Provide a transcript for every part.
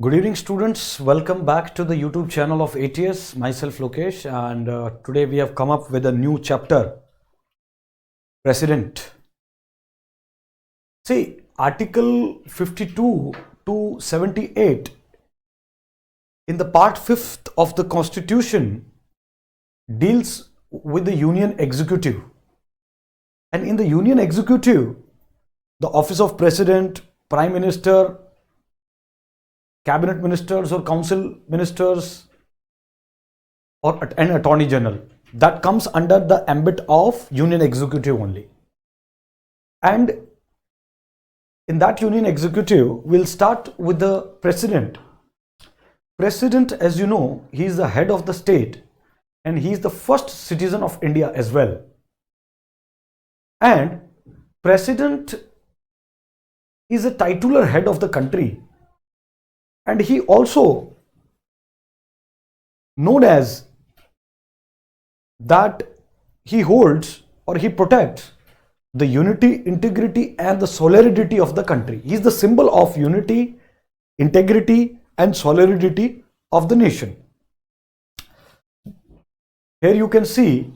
Good evening, students. Welcome back to the YouTube channel of ATS. Myself, Lokesh, and today we have come up with a new chapter, President. See, Article 52 to 78 in the Part 5th of the Constitution deals with the Union Executive. And in the Union Executive, the Office of President, Prime Minister, cabinet ministers or council ministers or an attorney general, that comes under the ambit of union executive only. And in that union executive, we'll start with the president. President, as you know, he is the head of the state and he is the first citizen of India as well. And president is a titular head of the country. And he also known as that he holds or he protects the unity, integrity and the solidarity of the country. He is the symbol of unity, integrity and solidarity of the nation. Here you can see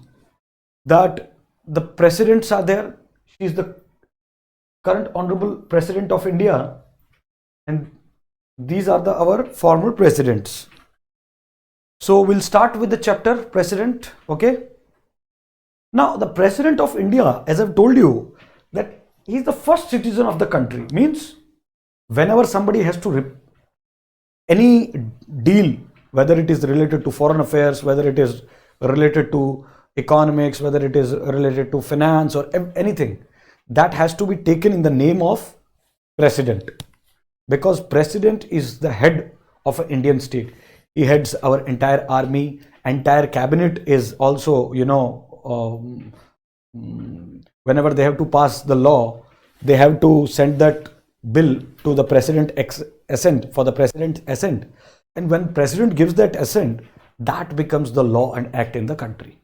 that the presidents are there. She is the current Honorable President of India, and these are our former presidents. So we'll start with the chapter President. Okay. Now the President of India, as I've told you, that he is the first citizen of the country. Means whenever somebody has to any deal, whether it is related to foreign affairs, whether it is related to economics, whether it is related to finance or anything, that has to be taken in the name of President. Because president is the head of an Indian state. He heads our entire army, entire cabinet is also, whenever they have to pass the law, they have to send that bill to the president assent, for the president's assent. And when president gives that assent, that becomes the law and act in the country.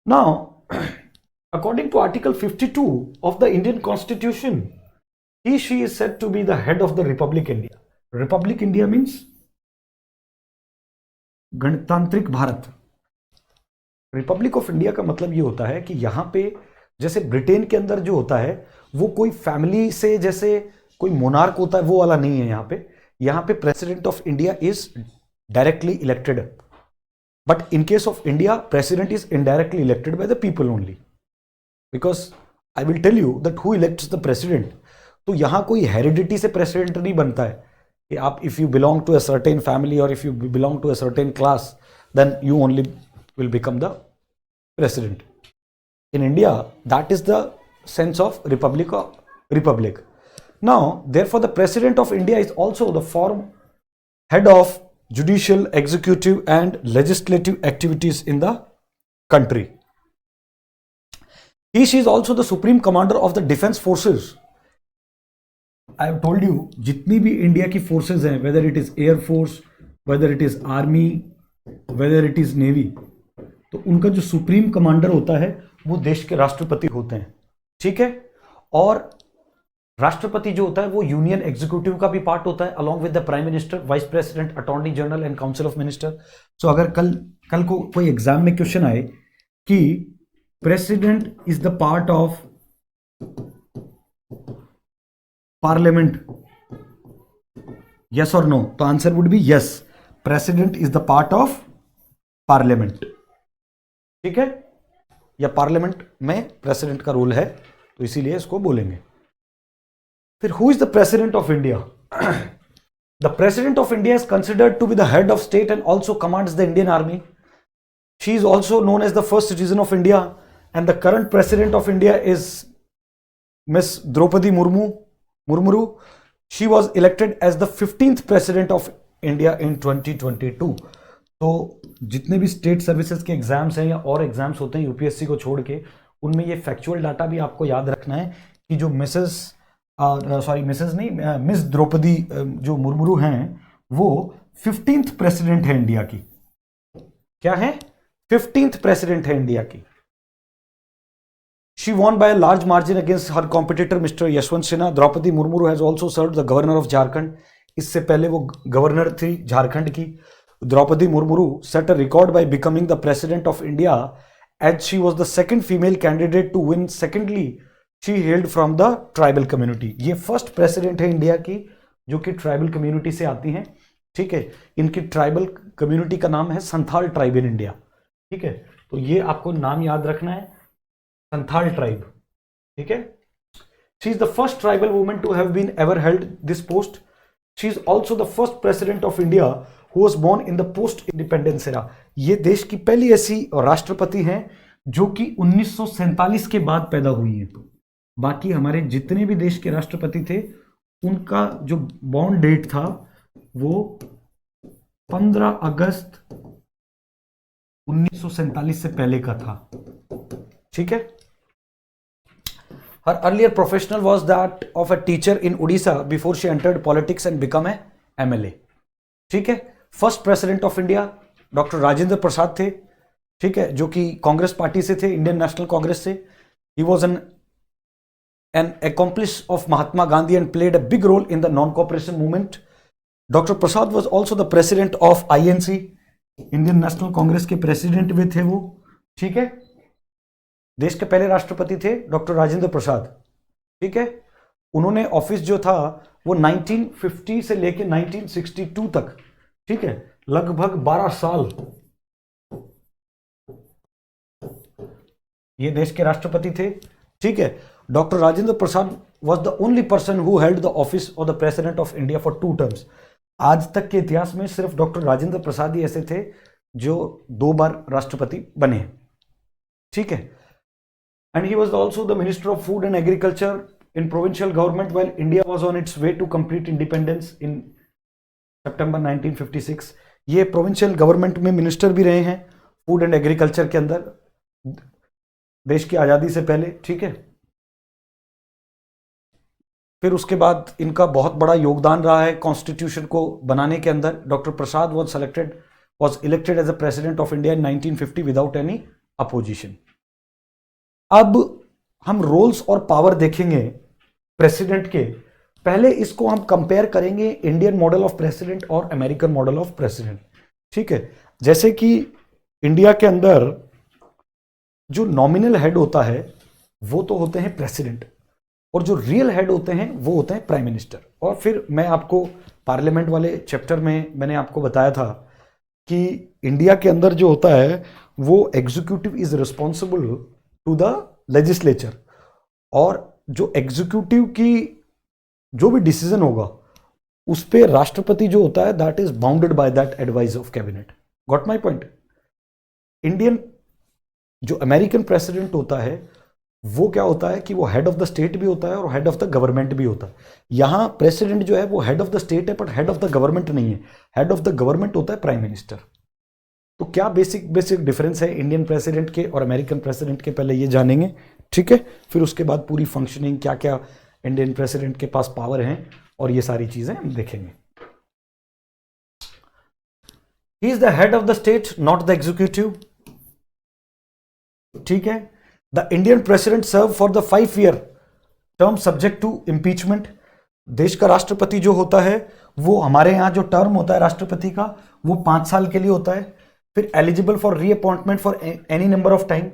Now, according to Article 52 of the Indian Constitution, she is said to be the head of the Republic India. Republic India means गणतांत्रिक भारत. Republic of India का मतलब ये होता है कि यहाँ पे जैसे ब्रिटेन के अंदर जो होता है वो कोई फैमिली से जैसे कोई मोनार्क होता है वो वाला नहीं है. यहाँ पे president of India is directly elected, but in case of India president is indirectly elected by the people only. Because I will tell you that who elects the president. तो यहाँ कोई हेरिडिटी से प्रेसिडेंट नहीं बनता है कि आप if you belong to a certain family और if you belong to a certain class then you only will become the president. In India that is the sense of republic. Now therefore the president of India is also the form head of judicial, executive and legislative activities in the country. She is also the supreme commander of the defense forces. I have told you, जितनी भी India की forces हैं, whether it is air force, whether it is army, whether it is navy, तो उनका जो supreme commander होता है वो देश के राष्ट्रपति होते हैं. ठीक है. और राष्ट्रपति जो होता है वो यूनियन एग्जीक्यूटिव का भी पार्ट होता है, along with the prime minister, vice president, attorney general and council of minister. So अगर कल को कोई एग्जाम में क्वेश्चन आए कि president is the part of parliament, yes or no, तो answer would be yes, president is the part of parliament. ठीक है. या पार्लियामेंट में प्रेसिडेंट का रोल है तो इसीलिए इसको बोलेंगे. फिर who is the president of India? The president of India is considered to be the head of state and also commands the Indian army. She is also known as the first citizen of India and the current president of India is Miss Draupadi Murmuru. She was elected as the 15th president of India in 2022. तो जितने भी state services के exams हैं या और exams होते हैं UPSC को छोड़ के, उनमें ये फैक्चुअल डाटा भी आपको याद रखना है कि जो मिस द्रौपदी जो मुर्मू हैं वो 15th प्रेसिडेंट है इंडिया की. क्या है? 15th प्रेसिडेंट है इंडिया की. She won by a large margin against her competitor, Mr. Yashwant Sinha. Draupadi Murmuru has also served the governor of Jharkhand. इससे पहले वो गवर्नर थी झारखंड की। Droupadi Murmu set a record by becoming the president of India as she was the second female candidate to win. Secondly she held from the tribal community. ये first president है India की जो कि ट्राइबल कम्युनिटी से आती हैं, ठीक है। इनकी ट्राइबल कम्युनिटी का नाम है संथाल ट्राइब इन इंडिया, ठीक है। तो ये आपको नाम याद रखना है, संथाल ट्राइब, ठीक है। She is the first tribal woman to have been ever held this post. She is also the first president of India who was born in the post independence era. ये देश की पहली ऐसी राष्ट्रपति हैं जो कि 1947 के बाद पैदा हुई है। बाकी हमारे जितने भी देश के राष्ट्रपति थे उनका जो बॉर्न डेट था वो 15 अगस्त 1947 से पहले का था, ठीक है। Her earlier professional was that of a teacher in Odisha before she entered politics and become a MLA, ठीक है। First president of India doctor Rajendra Prasad थे, ठीक है, जो कि कांग्रेस पार्टी से थे, इंडियन नेशनल कांग्रेस से। He was an accomplice of Mahatma Gandhi and played a big role in the non-cooperation movement. Dr. Prasad was also the president of INC, Indian National Congress के president भी थे वो, ठीक है। देश के पहले राष्ट्रपति थे डॉक्टर राजेंद्र प्रसाद, ठीक है। उन्होंने ऑफिस जो था वो 1950 से लेके 1962 तक, ठीक है, लगभग 12 साल ये देश के राष्ट्रपति थे, ठीक है। Doctor Rajendra Prasad was the only person who held the office of the president of India for 2 terms. आज तक के इतिहास में सिर्फ डॉक्टर राजेंद्र प्रसाद ही ऐसे थे जो 2 बार राष्ट्रपति बने, ठीक है। And he was also the minister of food and agriculture in provincial government when India was on its way to complete independence in September 1956। ये प्रोविंशियल गवर्नमेंट में मिनिस्टर भी रहे हैं फूड एंड एग्रीकल्चर के अंदर देश की आज़ादी से पहले, ठीक है। फिर उसके बाद इनका बहुत बड़ा योगदान रहा है कॉन्स्टिट्यूशन को बनाने के अंदर। Doctor Prasad was elected as a president of India in 1950 without any opposition. अब हम रोल्स और पावर देखेंगे प्रेसिडेंट के। पहले इसको हम कंपेयर करेंगे इंडियन मॉडल ऑफ प्रेसिडेंट और अमेरिकन मॉडल ऑफ प्रेसिडेंट, ठीक है। जैसे कि इंडिया के अंदर जो नॉमिनल हेड होता है वो तो होते हैं प्रेसिडेंट, और जो रियल हेड होते हैं वो होते हैं प्राइम मिनिस्टर। और फिर मैं आपको पार्लियामेंट वाले चैप्टर में मैंने आपको बताया था कि इंडिया के अंदर जो होता है वो executive is responsible to the legislature, और जो एग्जीक्यूटिव की जो भी डिसीजन होगा उस पे राष्ट्रपति जो होता है that is bounded by that advice of cabinet. Got my point. Indian जो अमेरिकन प्रेसिडेंट होता है वो क्या होता है कि वो हेड ऑफ द स्टेट भी होता है और हेड ऑफ द गवर्नमेंट भी होता है। यहां प्रेसिडेंट जो है वो हेड ऑफ द स्टेट है but head of the government नहीं है। हेड ऑफ द गवर्नमेंट होता है प्राइम मिनिस्टर। तो क्या बेसिक डिफरेंस है इंडियन प्रेसिडेंट के और अमेरिकन प्रेसिडेंट के, पहले ये जानेंगे, ठीक है। फिर उसके बाद पूरी फंक्शनिंग क्या क्या इंडियन प्रेसिडेंट के पास पावर हैं और ये सारी चीजें हम देखेंगे। He is the head of the state not the executive, ठीक है। The Indian president serve for the 5-year term subject to impeachment. देश का राष्ट्रपति जो होता है वो हमारे यहां जो टर्म होता है राष्ट्रपति का वो 5 साल के लिए होता है। फिर eligible for reappointment for any number of time.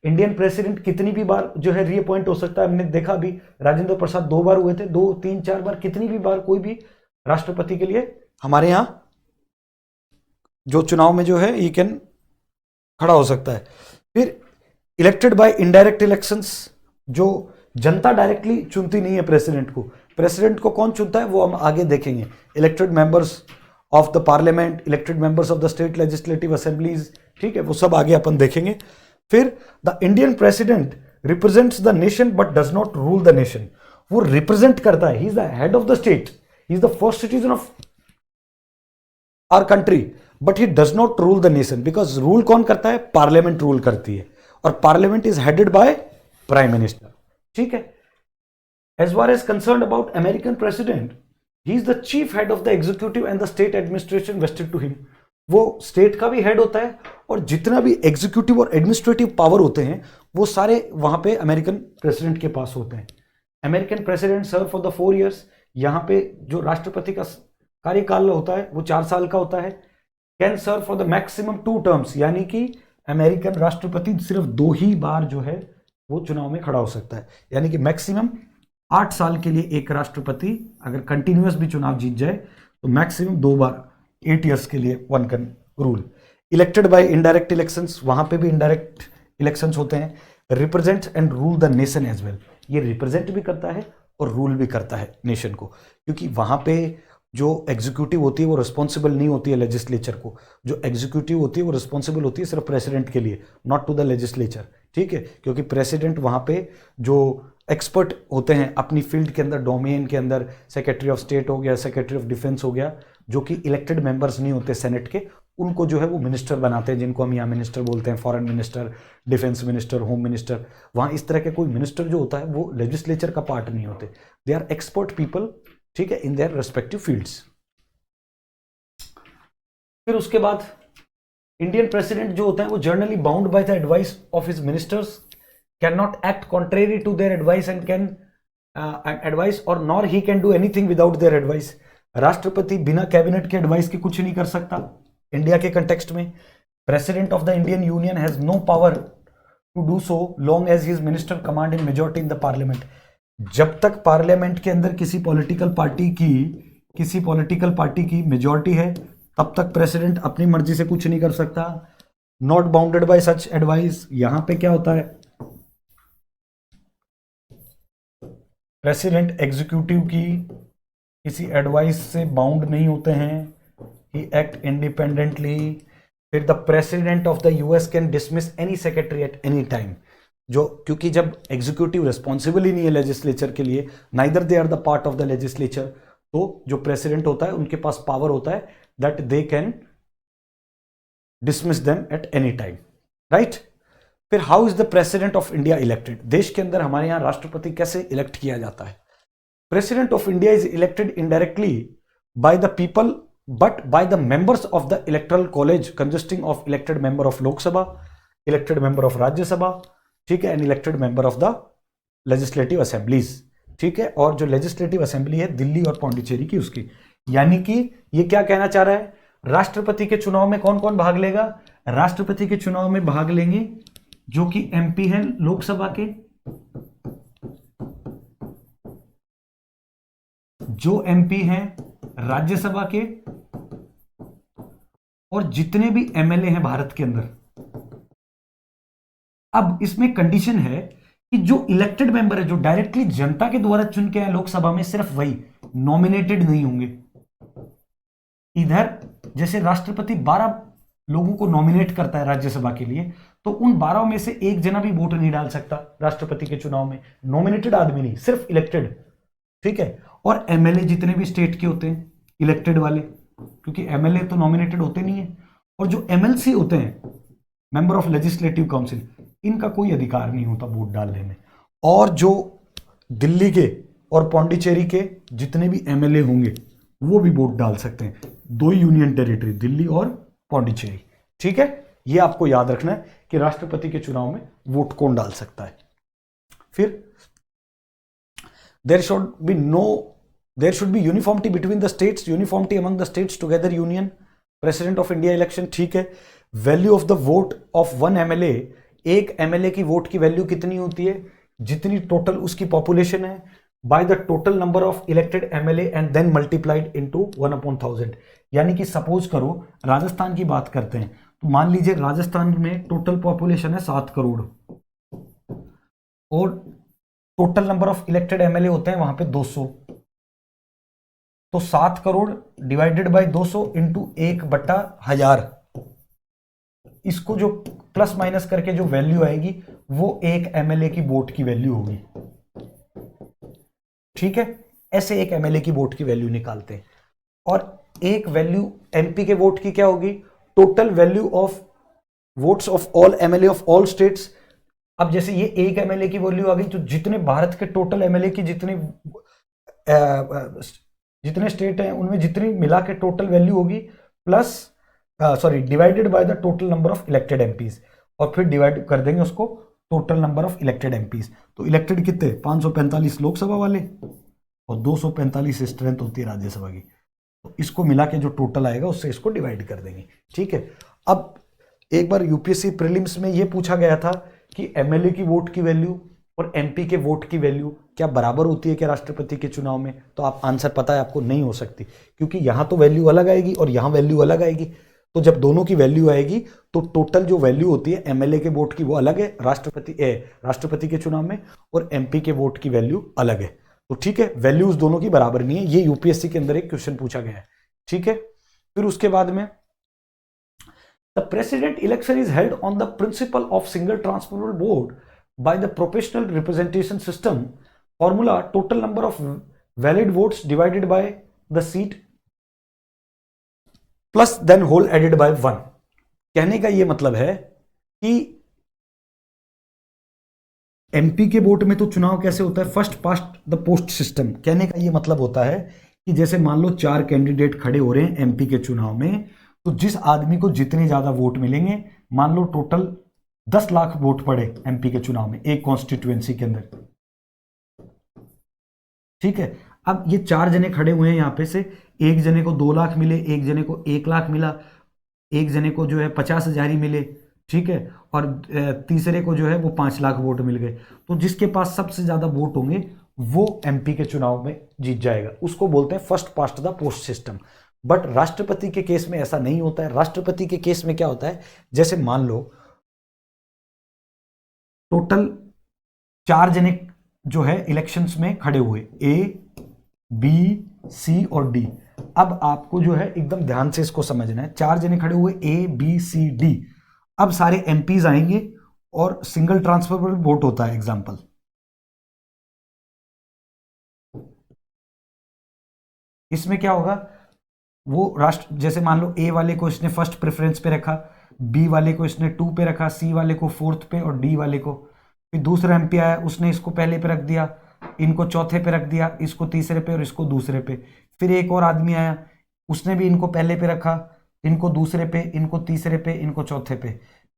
Indian president कितनी भी बार जो है रीअपॉइंट हो सकता है। हमने देखा भी राजेंद्र प्रसाद 2 बार हुए थे, 2, 3, 4 बार, कितनी भी बार कोई भी राष्ट्रपति के लिए हमारे यहां जो चुनाव में जो है ये कैन खड़ा हो सकता है। फिर इलेक्टेड बाय इनडायरेक्ट इलेक्शंस, जो जनता डायरेक्टली चुनती नहीं है प्रेसिडेंट को। प्रेसिडेंट को कौन चुनता है वो हम आगे देखेंगे। Elected members of the parliament, elected members of the state legislative assemblies, ठीक है, वो सब आगे अपन देखेंगे। फिर the Indian president represents the nation but does not rule the nation. वो रिप्रेजेंट करता है, he is the head of the state, he is the first citizen of our country, but he does not rule the nation because rule कौन करता है, parliament rule करती है, और parliament is headed by prime minister, ठीक है। As far as concern about American president, he is the chief head of the executive and the state administration vested to him. वो state का भी head होता है और जितना भी एग्जीक्यूटिव और एडमिनिस्ट्रेटिव पावर होते हैं वो सारे वहां पे अमेरिकन प्रेसिडेंट के पास होते हैं। American president serve for the 4 years। यहाँ पे जो राष्ट्रपति का कार्यकाल होता है वो 4 साल का होता है। Can serve for the maximum 2 terms, यानी कि अमेरिकन राष्ट्रपति सिर्फ 2 ही बार जो है वो चुनाव में खड़ा हो सकता है, यानी कि मैक्सिमम 8 साल के लिए एक राष्ट्रपति अगर कंटिन्यूअस भी चुनाव जीत जाए तो मैक्सिमम 2 बार 8 ईयर्स के लिए one can rule. Elected by indirect elections, वहां पे भी इनडायरेक्ट इलेक्शंस होते हैं। Represent and rule the nation as well, ये रिप्रेजेंट भी करता है और रूल भी करता है नेशन को, क्योंकि वहां पे जो एग्जीक्यूटिव होती है वो रिस्पॉन्सिबल नहीं होती है लेजिस्लेचर को, जो एग्जीक्यूटिव होती है वो रिस्पॉन्सिबल होती है सिर्फ प्रेसिडेंट के लिए, नॉट टू द लेजिस्लेचर, ठीक है, क्योंकि प्रेसिडेंट वहां पे जो एक्सपर्ट होते हैं अपनी फील्ड के अंदर, डोमेन के अंदर, सेक्रेटरी ऑफ स्टेट हो गया, सेक्रेटरी ऑफ डिफेंस हो गया, जो कि इलेक्टेड मेंबर्स नहीं होते सेनेट के, उनको जो है वो मिनिस्टर बनाते हैं, जिनको हम यहाँ मिनिस्टर बोलते हैं, foreign minister, defence minister, home minister. वहाँ इस तरह के कोई मिनिस्टर जो होता है वो लेजिस्लेचर का पार्ट नहीं होते, दे आर एक्सपर्ट पीपल, ठीक है, इन देयर रेस्पेक्टिव फील्ड्स। फिर उसके बाद इंडियन प्रेसिडेंट जो होता है वो generally bound by the advice of his ministers, can not act contrary to their advice and can advise और nor he can do anything without their advice. राष्ट्रपति बिना कैबिनेट के एडवाइस के कुछ नहीं कर सकता इंडिया के कंटेक्स्ट में। President of the Indian union has no power to do so long as his minister command in majority in the parliament. जब तक पार्लियामेंट के अंदर किसी पॉलिटिकल पार्टी की मेजॉरिटी है तब तक प्रेसिडेंट अपनी मर्जी से कुछ नहीं कर सकता। Not bounded by such advice, यहां पे क्या होता है, प्रेसिडेंट एग्जीक्यूटिव की किसी एडवाइस से बाउंड नहीं होते हैं, ही एक्ट इंडिपेंडेंटली। फिर the president of the US can dismiss any secretary eight any time, जो क्योंकि जब एग्जीक्यूटिव रिस्पॉन्सिबल ही नहीं है लेजिस्लेचर के लिए, neither they are the part of the legislature, तो जो प्रेसिडेंट होता है उनके पास पावर होता है that they can dismiss them at any time, right. फिर how is the president of India elected, देश के अंदर हमारे यहां राष्ट्रपति कैसे इलेक्ट किया जाता है। President of India is elected indirectly bye the people but by the members of the electoral college consisting of elected member of Lok Sabha, elected member of Rajya Sabha, ठीक है, and elected member of the legislative assemblies, ठीक है, और जो legislative assembly है दिल्ली और पौंडीचेरी की उसकी। यानी कि ये क्या कहना चाह रहा है, राष्ट्रपति के चुनाव में कौन कौन भाग लेगा, राष्ट्रपति के चुनाव में भाग लेंगे जो कि एमपी हैं लोकसभा के, जो एमपी हैं राज्यसभा के, और जितने भी एमएलए हैं भारत के अंदर। अब इसमें कंडीशन है कि जो इलेक्टेड मेंबर है, जो डायरेक्टली जनता के द्वारा चुन के आए लोकसभा में, सिर्फ वही नॉमिनेटेड नहीं होंगे। इधर जैसे राष्ट्रपति 12 लोगों को नॉमिनेट करता है राज्यसभा के लिए, तो उन 12 में से एक जना भी वोट नहीं डाल सकता राष्ट्रपति के चुनाव में, नॉमिनेटेड आदमी नहीं, सिर्फ इलेक्टेड, ठीक है। और एमएलए जितने भी स्टेट के होते हैं इलेक्टेड वाले, क्योंकि एमएलए तो नॉमिनेटेड होते नहीं है, और जो एमएलसी होते हैं मेंबर ऑफ लेजिस्लेटिव काउंसिल, इनका कोई अधिकार नहीं होता वोट डालने में। और जो दिल्ली के और पौंडीचेरी के जितने भी एमएलए होंगे वो भी वोट डाल सकते हैं, 2 यूनियन टेरिटरी दिल्ली और पौंडीचेरी, ठीक है। ये आपको याद रखना है कि राष्ट्रपति के चुनाव में वोट कौन डाल सकता है। फिर there should be uniformity between the states, uniformity among the states together union. President of India election, ठीक है। Value of the vote of one MLA, एक एमएलए की वोट की वैल्यू कितनी होती है, जितनी टोटल उसकी पॉपुलेशन है, by the total number of elected MLA and then multiplied into 1/1000। यानी कि सपोज करो राजस्थान की बात करते हैं, तो मान लीजिए राजस्थान में टोटल पॉपुलेशन है 7 करोड़ और total number of elected MLA होते हैं वहां पे 200, तो 7 करोड़ डिवाइडेड बाय 200 इंटू 1/1000, इसको जो प्लस माइनस करके जो वैल्यू आएगी वो एक एमएलए की वोट की वैल्यू होगी, ठीक है। ऐसे एक एमएलए की वोट की वैल्यू निकालते हैं। और एक वैल्यू एमपी के वोट की क्या होगी, total value of votes of all MLA of all states. अब जैसे ये एक एमएलए की वैल्यू आ गई, तो जितने भारत के टोटल एमएलए की जितने स्टेट हैं उनमें जितनी मिला के टोटल वैल्यू होगी, plus divided by the total number of elected MPs, और फिर डिवाइड कर देंगे उसको total number of elected MPs. तो इलेक्टेड कितने, 545 लोकसभा वाले और 245 स्ट्रेंथ होती है राज्यसभा की। तो इसको मिला के जो टोटल आएगा उससे इसको डिवाइड कर देंगे। ठीक है, अब एक बार यूपीएससी प्रीलिम्स में ये पूछा गया था कि एमएलए की वोट की वैल्यू और एमपी के वोट की वैल्यू क्या बराबर होती है क्या राष्ट्रपति के चुनाव में? तो आप आंसर पता है आपको, नहीं हो सकती, क्योंकि यहां तो वैल्यू अलग आएगी और यहां वैल्यू अलग आएगी। तो जब दोनों की वैल्यू आएगी तो टोटल जो वैल्यू होती है एमएलए के वोट की वो अलग है राष्ट्रपति के चुनाव में, और एमपी के वोट की वैल्यू अलग है। तो ठीक है, वैल्यूज दोनों की बराबर नहीं है। ये यूपीएससी के अंदर एक क्वेश्चन पूछा गया है। ठीक है, फिर उसके बाद में the president election is held on the principle of single transferable vote by the proportional representation system formula total number of valid votes divided by the seat plus then whole added by 1। कहने का ये मतलब है कि MP के vote में तो चुनाव कैसे होता है, first past the post system. कहने का ये मतलब होता है कि जैसे मान लो 4 कैंडिडेट खड़े हो रहे हैं एमपी के चुनाव में, तो जिस आदमी को जितने ज्यादा वोट मिलेंगे, मान लो टोटल 10 लाख वोट पड़े एमपी के चुनाव में एक कॉन्स्टिट्यूएंसी के अंदर। ठीक है, अब ये 4 जने खड़े हुए हैं यहां पे से, एक जने को 2 लाख मिले, एक जने को 1 लाख मिला, एक जने को जो है 50,000 ही मिले। ठीक है, और तीसरे को जो है वो 5 लाख वोट मिल गए। तो जिसके पास सबसे ज्यादा वोट होंगे वो एमपी के चुनाव में जीत जाएगा। उसको बोलते हैं first past the post system. But राष्ट्रपति के केस में ऐसा नहीं होता है। राष्ट्रपति के केस में क्या होता है, जैसे मान लो टोटल 4 जने जो है इलेक्शंस में खड़े हुए, ए बी सी और डी। अब आपको जो है एकदम ध्यान से इसको समझना है। 4 जने खड़े हुए ए बी सी डी। अब सारे एमपीज आएंगे और सिंगल ट्रांसफरेबल वोट होता है। एग्जांपल, इसमें क्या होगा, वो राष्ट्र जैसे मान लो ए वाले को इसने फर्स्ट प्रेफरेंस पे रखा, बी वाले को इसने 2 पे रखा, सी वाले को 4th पे और डी वाले को। फिर दूसरा एमपी आया, उसने इसको पहले पे रख दिया, इनको चौथे पे रख दिया, इसको तीसरे पे और इसको दूसरे पे। फिर एक और आदमी आया, उसने भी इनको पहले पे रखा, इनको दूसरे पे, इनको तीसरे पे, इनको चौथे पे।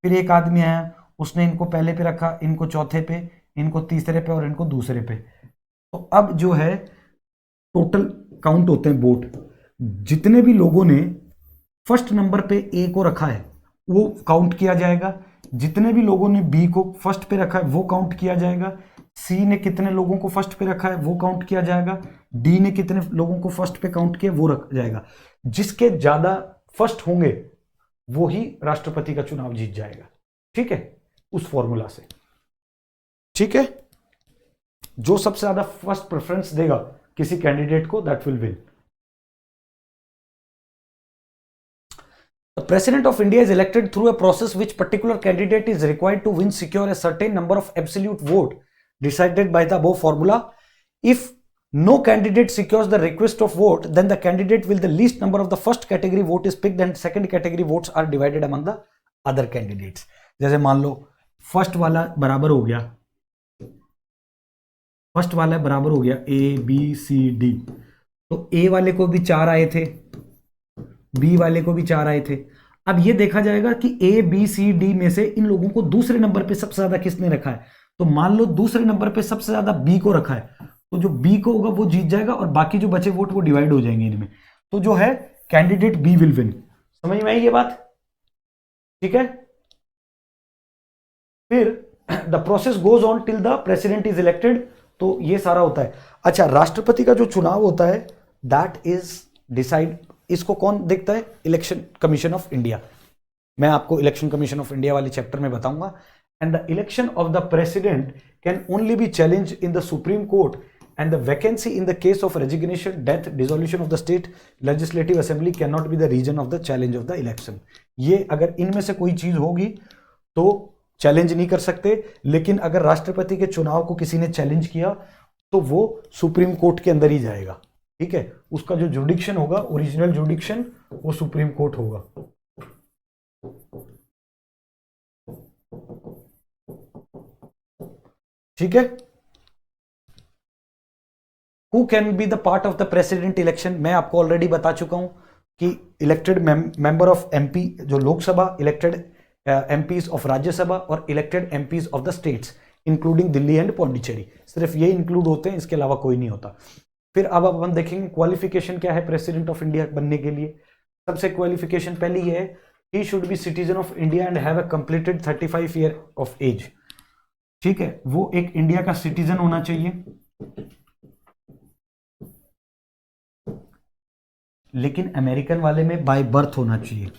फिर एक आदमी आया, उसने इनको पहले पे रखा, इनको चौथे पे, इनको तीसरे पे और इनको दूसरे पे। तो अब जो है टोटल काउंट होते हैं वोट। जितने भी लोगों ने फर्स्ट नंबर पे ए को रखा है वो काउंट किया जाएगा, जितने भी लोगों ने बी को फर्स्ट पे रखा है वो काउंट किया जाएगा, सी ने कितने लोगों को फर्स्ट पे रखा है वो काउंट किया जाएगा, डी ने कितने लोगों को फर्स्ट पे काउंट किया वो रख जाएगा। जिसके ज्यादा फर्स्ट होंगे वो ही राष्ट्रपति का चुनाव जीत जाएगा। ठीक है, उस फॉर्मूला से। ठीक है, जो सबसे ज्यादा फर्स्ट प्रेफरेंस देगा किसी कैंडिडेट को, that will win. The President of India is elected through a process which particular candidate is required to win secure a certain number of absolute vote decided by the above formula. If no candidate secures the request of vote, then the candidate with the least number of the first category vote is picked and second category votes are divided among the other candidates. जैसे मान लो first वाला बराबर हो गया, first वाला बराबर हो गया ए बी सी डी, तो ए वाले को भी 4 आए थे, बी वाले को भी 4 आए थे। अब ये देखा जाएगा कि ए बी सी डी में से इन लोगों को दूसरे नंबर पे सबसे ज्यादा किसने रखा है। तो मान लो दूसरे नंबर पे सबसे ज्यादा बी को रखा है, तो जो बी को होगा वो जीत जाएगा और बाकी जो बचे वोट वो डिवाइड हो जाएंगे इनमें। तो जो है कैंडिडेट बी विल विन। समझ में आई ये बात? ठीक है, फिर the process goes on till the president is elected. तो ये सारा होता है। अच्छा, राष्ट्रपति का जो चुनाव होता है दैट इज डिसाइड, इसको कौन देखता है? Election commission of India. मैं आपको इलेक्शन कमीशन ऑफ इंडिया वाले चैप्टर में बताऊंगा। And the election of the president can only be challenge in the supreme court and the vacancy in the case of resignation, death, dissolution of the state legislative assembly can not be the reason of the challenge of the election. ये अगर इनमें से कोई चीज होगी तो challenge नहीं कर सकते, लेकिन अगर राष्ट्रपति के चुनाव को किसी ने चैलेंज किया तो वो सुप्रीम कोर्ट के अंदर ही जाएगा। ठीक है, उसका जो जुडिक्शन होगा, ओरिजिनल जुडिक्शन, वो सुप्रीम कोर्ट होगा। ठीक है, who can be the part of the president election? मैं आपको ऑलरेडी बता चुका हूं कि इलेक्टेड मेंबर ऑफ एमपी जो Lok Sabha, elected MPs of Rajya Sabha और elected MPs of the states including Delhi and Pondicherry. सिर्फ ये इंक्लूड होते हैं, इसके अलावा कोई नहीं होता। फिर अब अपन देखेंगे क्वालिफिकेशन क्या है प्रेसिडेंट ऑफ इंडिया बनने के लिए। सबसे क्वालिफिकेशन पहली ये है, he should be citizen of India and have a completed 35 year of age. ठीक है, वो एक इंडिया का सिटीजन होना चाहिए, लेकिन अमेरिकन वाले में बाय बर्थ होना चाहिए।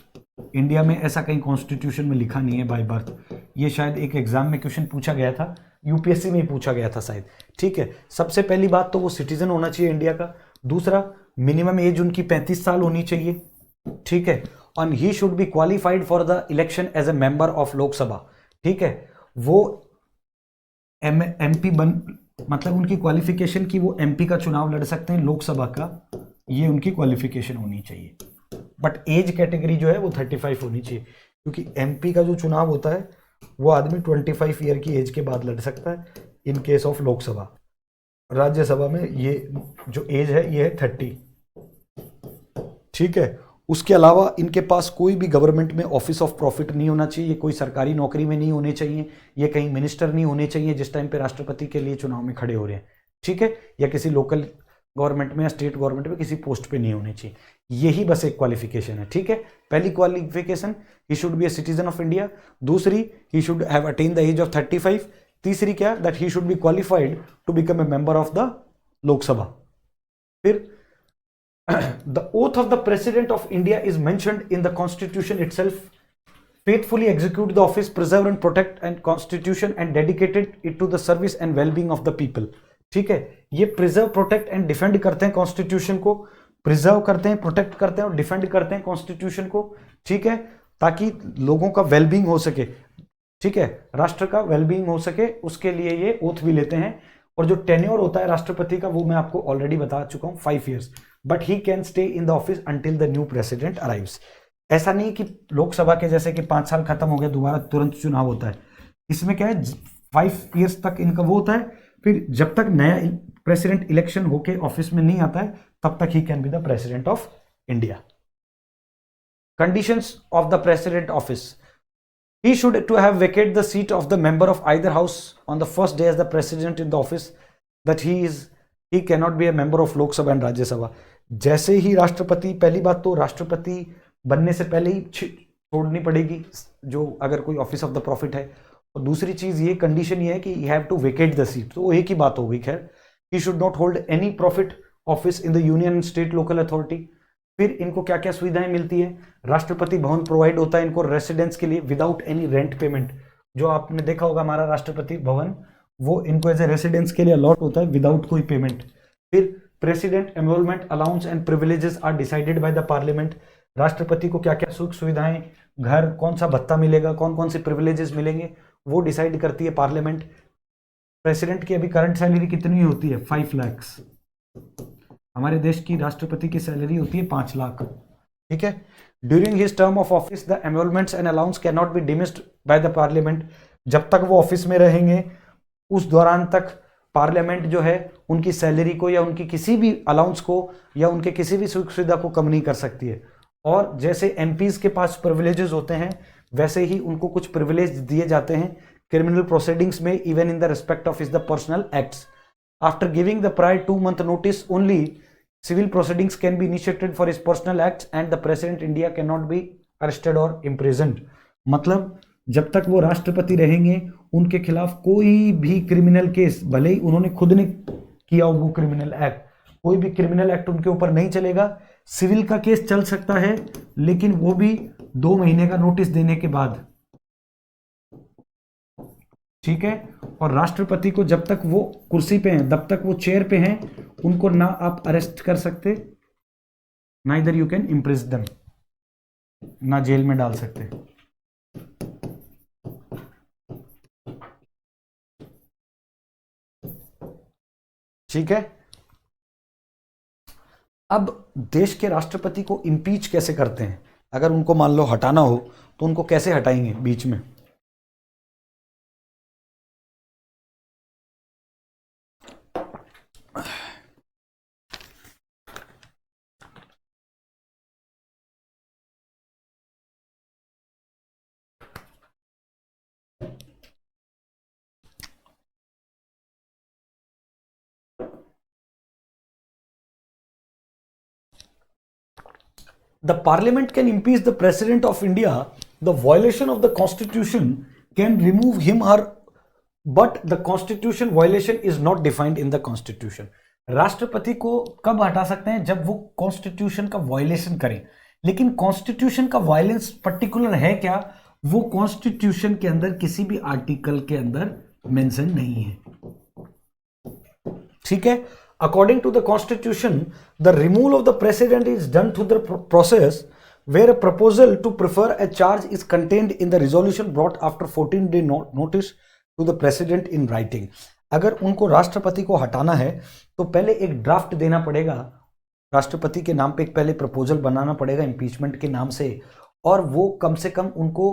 इंडिया में ऐसा कहीं कॉन्स्टिट्यूशन में लिखा नहीं है बाय बर्थ। ये शायद एक एग्जाम में क्वेश्चन पूछा गया था, यूपीएससी में ही पूछा गया था शायद। ठीक है, सबसे पहली बात तो वो सिटीजन होना चाहिए इंडिया का। दूसरा, मिनिमम एज उनकी 35 साल होनी चाहिए। ठीक है, और he should be qualified for the election as a member of Lok Sabha. ठीक है, वो एमपी बन, मतलब उनकी क्वालिफिकेशन की वो एमपी का चुनाव लड़ सकते हैं, लोकसभा का, ये उनकी क्वालिफिकेशन होनी चाहिए। बट एज कैटेगरी जो है वो 35 होनी चाहिए, क्योंकि एमपी का जो चुनाव होता है वो आदमी 25 ईयर की एज के बाद लड़ सकता है इन केस ऑफ लोकसभा। राज्यसभा में ये जो एज है ये है 30। ठीक है, उसके अलावा इनके पास कोई भी गवर्नमेंट में ऑफिस ऑफ प्रॉफिट नहीं होना चाहिए, ये कोई सरकारी नौकरी में नहीं होने चाहिए, ये कहीं मिनिस्टर नहीं होने चाहिए जिस टाइम पे राष्ट्रपति के लिए चुनाव में खड़े हो रहे हैं। ठीक है, या किसी लोकल गवर्नमेंट में या स्टेट गवर्नमेंट में किसी पोस्ट पे नहीं होने चाहिए। यही बस एक क्वालिफिकेशन है। ठीक है, पहली qualification, he should be a citizen of India. दूसरी, he should have attain the age of 35। तीसरी क्या, that he should be qualified to become a member of the Lok Sabha. फिर the oath of the president of India is mentioned in the constitution itself. Faithfully execute the office, preserve and protect and constitution and dedicated it to the service and well-being of the people. ठीक है, ये preserve protect and defend करते हैं constitution को, preserve करते हैं, protect करते हैं और डिफेंड करते हैं कॉन्स्टिट्यूशन को। ठीक है, ताकि लोगों का वेलबींग हो सके। ठीक है, राष्ट्र का वेलबींग हो सके, उसके लिए ये ओथ भी लेते हैं। और जो टेन्योर होता है राष्ट्रपति का वो मैं आपको ऑलरेडी बता चुका हूं, 5 years, but he can stay in the office until the new president arrives. ऐसा नहीं कि लोकसभा के जैसे कि 5 साल खत्म हो गया दोबारा तुरंत चुनाव होता है। इसमें क्या है, 5 ईयर्स तक इनका वो होता है, फिर जब तक नया प्रेसिडेंट इलेक्शन होके ऑफिस में नहीं आता है तब तक he can be the president of India. Conditions of the president office, he should to have vacated the seat of the member of either house on the first day as the president in the office, that he cannot be a member of Lok Sabha and Rajya Sabha. जैसे ही राष्ट्रपति, पहली बात तो राष्ट्रपति बनने से पहले ही छोड़नी पड़ेगी जो अगर कोई ऑफिस ऑफ द प्रॉफिट है। और दूसरी चीज ये कंडीशन ये है कि you have to vacate the seat, तो एक ही बात हो गई। खैर, he should not hold any profit office in the union state local authority। फिर इनको क्या क्या सुविधाएं मिलती है, राष्ट्रपति भवन प्रोवाइड होता है इनको रेसिडेंस के लिए विदाउट एनी रेंट पेमेंट। जो आपने देखा होगा हमारा राष्ट्रपति भवन, वो इनको एज ए रेसिडेंस के लिए अलॉट होता है विदाउट कोई पेमेंट। फिर president enrolment allowance and privileges are decided by the parliament. राष्ट्रपति को क्या क्या सुख सुविधाएं, घर, कौन सा भत्ता मिलेगा, कौन कौन से प्रिविलेजेस मिलेंगे, वो डिसाइड करती है पार्लियामेंट। प्रेसिडेंट की अभी करंट सैलरी कितनी होती है, 5 लाख। हमारे देश की राष्ट्रपति की सैलरी होती है 5 लाख। ठीक है, during his term of office the enrolments and allowance can not be dismissed by the parliament. जब तक वो ऑफिस में रहेंगे उस दौरान तक पार्लियामेंट जो है उनकी सैलरी को या उनकी किसी भी अलाउंस को या उनके किसी भी सुख सुविधा को कम नहीं कर सकती है। और जैसे एमपीज के पास प्रिविलेजेस होते हैं वैसे ही उनको कुछ प्रिविलेज दिए जाते हैं क्रिमिनल प्रोसीडिंग्स में, even in the respect of the personal acts. After giving the prior 2-month notice only, civil proceedings can be initiated for his personal acts and the president India cannot be arrested or imprisoned। मतलब जब तक वो राष्ट्रपति रहेंगे उनके खिलाफ कोई भी क्रिमिनल केस, भले ही उन्होंने खुद ने किया हो वो क्रिमिनल एक्ट, कोई भी क्रिमिनल एक्ट उनके ऊपर नहीं चलेगा। सिविल का केस चल सकता है लेकिन वो भी 2 महीने का नोटिस देने के बाद। ठीक है, और राष्ट्रपति को जब तक वो कुर्सी पे हैं, जब तक वो चेयर पे हैं, उनको ना आप अरेस्ट कर सकते, ना इधर यू कैन इम्प्रिज देम, ना जेल में डाल सकते। ठीक है, अब देश के राष्ट्रपति को इम्पीच कैसे करते हैं, अगर उनको मान लो हटाना हो तो उनको कैसे हटाएंगे बीच में। The parliament can impeach the president of India, the violation of the constitution can remove him her, but the constitution violation is not defined in the constitution. राष्ट्रपति को कब हटा सकते हैं? जब वो कॉन्स्टिट्यूशन का वायलेशन करें। लेकिन कॉन्स्टिट्यूशन का वायलेंस पर्टिकुलर है क्या? वो कॉन्स्टिट्यूशन के अंदर किसी भी आर्टिकल के अंदर मेंशन नहीं है। ठीक है। According to the constitution, the removal of the president is done through the process where a proposal to prefer a charge is contained in the resolution brought after 14-day notice to the president in writing। अगर उनको राष्ट्रपति को हटाना है तो पहले एक draft देना पड़ेगा, राष्ट्रपति के नाम पे एक पहले प्रपोजल बनाना पड़ेगा इम्पीचमेंट के नाम से, और वो कम से कम उनको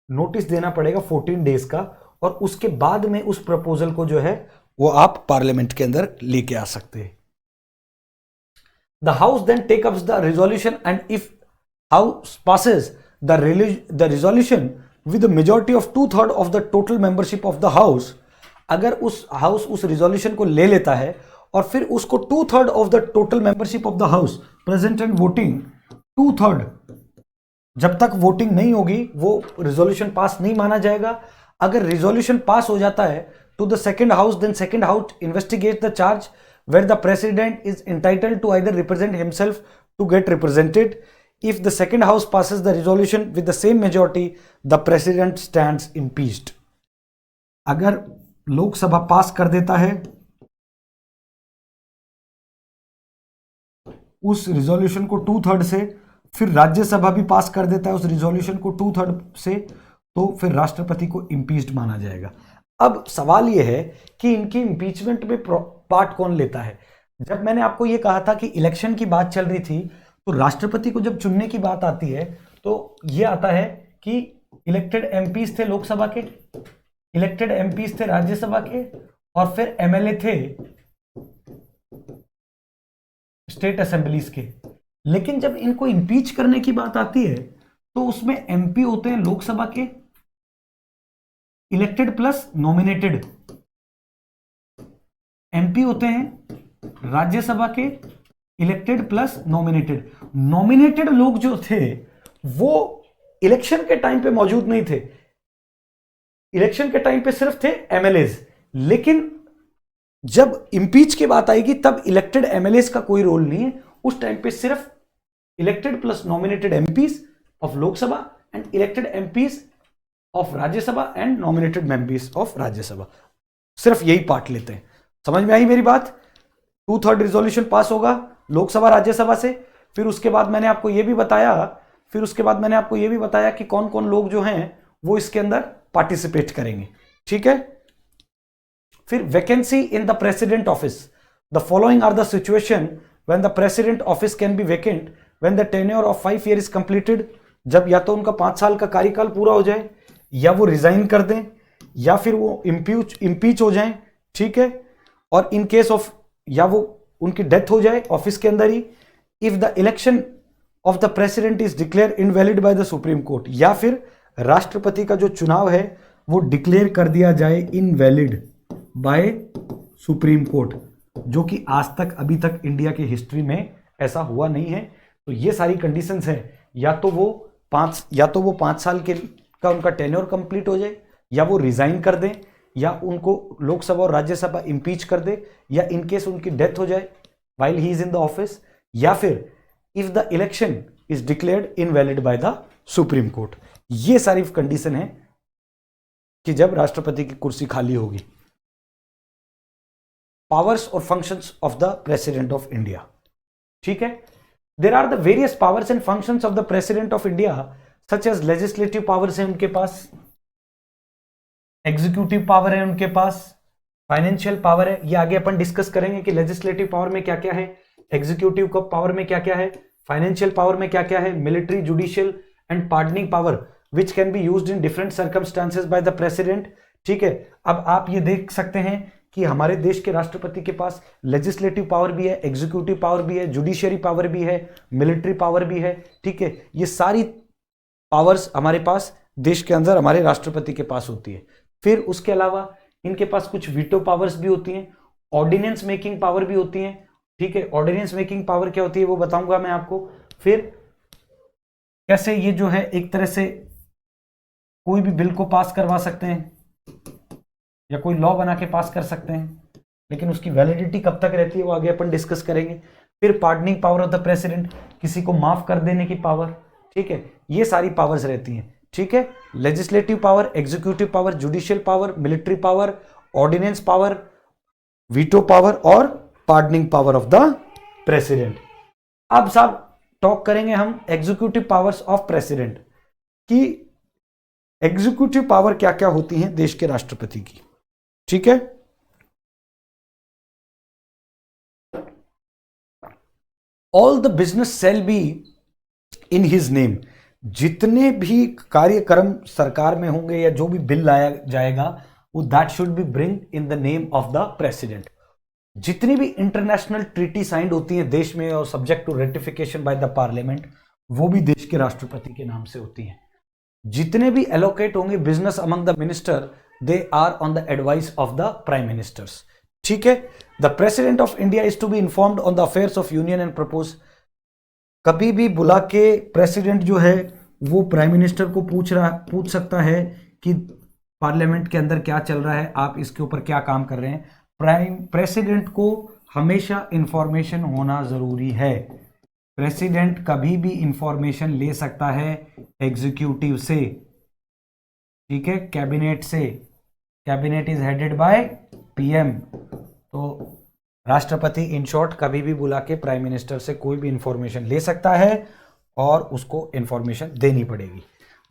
नोटिस देना पड़ेगा 14 डेज का, और उसके बाद में उस प्रपोजल को जो है वो आप पार्लियामेंट के अंदर लेके आ सकते हैं। The house then take ups the resolution and if House passes the resolution with a majority of 2/3 of the total membership of the House। अगर उस हाउस उस रिजोल्यूशन को ले लेता है और फिर उसको 2/3 of the total membership of the House present and voting, 2/3, जब तक वोटिंग नहीं होगी वो रिजोल्यूशन पास नहीं माना जाएगा। अगर रिजोल्यूशन पास हो जाता है to the second house, then second house investigates the charge where the president is entitled to either represent himself to get represented। If the second house passes the resolution with the same majority, the president stands impeached। अगर लोकसभा पास कर देता है उस resolution को 2/3 से, फिर राज्यसभा भी पास कर देता है उस रिजोल्यूशन को 2/3 से, तो फिर राष्ट्रपति को इम्पीच्ड माना जाएगा। अब सवाल यह है कि इनकी इम्पीचमेंट में पार्ट कौन लेता है? जब मैंने आपको यह कहा था कि इलेक्शन की बात चल रही थी, तो राष्ट्रपति को जब चुनने की बात आती है तो यह आता है कि इलेक्टेड एमपीज थे लोकसभा के, इलेक्टेड एमपीज थे राज्यसभा के, और फिर एमएलए थे स्टेट असेंबलीज के। लेकिन जब इनको इंपीच करने की बात आती है तो उसमें एमपी होते हैं लोकसभा के इलेक्टेड प्लस नॉमिनेटेड, एमपी होते हैं राज्यसभा के इलेक्टेड प्लस नॉमिनेटेड। नॉमिनेटेड लोग जो थे वो इलेक्शन के टाइम पे मौजूद नहीं थे, इलेक्शन के टाइम पे सिर्फ थे एमएलएज। लेकिन जब इंपीच की बात आएगी तब इलेक्टेड एमएलएज का कोई रोल नहीं है, उस टाइम पे सिर्फ elected plus nominated MPs of Lok Sabha and elected MPs of Rajya Sabha and nominated MPs of Rajya Sabha, सिर्फ यही पार्ट लेते हैं। समझ में आई मेरी बात? 2/3 रिजोल्यूशन पास होगा लोकसभा राज्यसभा से, फिर उसके बाद मैंने आपको यह भी बताया कि कौन कौन लोग जो हैं वो इसके अंदर पार्टिसिपेट करेंगे। ठीक है। फिर vacancy in the president office, the following are the situation when the president office can be vacant when the tenure of 5 year is completed. जब या तो उनका 5 साल का कार्यकाल पूरा हो जाए, या वो रिजाइन कर दें, या फिर वो इम्पीच हो जाएं। ठीक है। और इन केस ऑफ, या वो उनकी डेथ हो जाए ऑफिस के अंदर ही, if the election of the president is declare invalid by the supreme court, या फिर राष्ट्रपति का जो चुनाव है वो डिक्लेयर कर दिया जाए इनवैलिड बाय सुप्रीम कोर्ट, जो कि आज तक अभी तक इंडिया की हिस्ट्री में ऐसा हुआ नहीं है। तो ये सारी कंडीशंस हैं, या तो वो 5 साल का उनका टेन्योर कंप्लीट हो जाए, या वो रिजाइन कर दें, या उनको लोकसभा और राज्यसभा इंपीच कर दे, या इनकेस उनकी डेथ हो जाए while he is in the office, या फिर if the election is declared invalid by the supreme court. ये सारी कंडीशन है कि जब राष्ट्रपति की कुर्सी खाली होगी। पावर्स और functions of the president of India. ठीक है। There are the various powers and functions of the president of India, such as legislative powers है उनके पास, एग्जीक्यूटिव पावर है उनके पास, फाइनेंशियल पावर है। ये आगे अपन डिस्कस करेंगे कि लेजिस्लेटिव पावर में क्या क्या है, एग्जीक्यूटिव पावर में क्या क्या है, फाइनेंशियल पावर में क्या क्या है, military, judicial and pardoning power which can be used in different circumstances bye the president. ठीक है। अब आप ये देख सकते हैं कि हमारे देश के राष्ट्रपति के पास लेजिस्लेटिव पावर भी है, एग्जीक्यूटिव पावर भी है, जुडिशियरी पावर भी है, मिलिट्री पावर भी है। ठीक है। ये सारी पावर्स हमारे पास देश के अंदर हमारे राष्ट्रपति के पास होती है। फिर उसके अलावा इनके पास कुछ वीटो पावर्स भी होती हैं, ऑर्डिनेंस मेकिंग पावर भी होती हैं। ठीक है। ऑर्डिनेंस मेकिंग पावर क्या होती है वो बताऊंगा मैं आपको। फिर कैसे ये जो है एक तरह से कोई भी बिल को पास करवा सकते हैं या कोई लॉ बना के पास कर सकते हैं, लेकिन उसकी वैलिडिटी कब तक रहती है वो आगे अपन डिस्कस करेंगे। फिर pardoning power of the president, किसी को माफ कर देने की पावर, ठीक है, ये सारी पावर्स रहती हैं, ठीक है। Legislative power, executive power, judicial power, military power, ordinance power, veto power और pardoning power of the president. अब साहब टॉक करेंगे हम एग्जीक्यूटिव पावर्स ऑफ प्रेसिडेंट की। एग्जीक्यूटिव पावर क्या क्या होती हैं देश के राष्ट्रपति की, ठीक है। All the business shall be in his name, जितने भी कार्यक्रम सरकार में होंगे या जो भी बिल लाया जाएगा वो that should B bring in the name of the president. जितनी भी इंटरनेशनल ट्रीटी साइंड होती हैं देश में और subject to ratification by the parliament, वो भी देश के राष्ट्रपति के नाम से होती हैं। जितने भी एलोकेट होंगे business among the minister, they are on the advice of the prime ministers, ठीक है। The president of India is to be informed on the affairs of union and propose, कभी भी बुला के प्रेसिडेंट जो है वो प्राइम मिनिस्टर को पूछ सकता है कि पार्लियामेंट के अंदर क्या चल रहा है, आप इसके ऊपर क्या काम कर रहे हैं। प्रेसिडेंट को हमेशा इंफॉर्मेशन होना जरूरी है। प्रेसिडेंट कभी भी इंफॉर्मेशन ले सकता है एग्जीक्यूटिव से, ठीक है, कैबिनेट से। Cabinet is headed by PM, तो राष्ट्रपति इन शॉर्ट कभी भी बुला के प्राइम मिनिस्टर से कोई भी इंफॉर्मेशन ले सकता है और उसको इंफॉर्मेशन देनी पड़ेगी।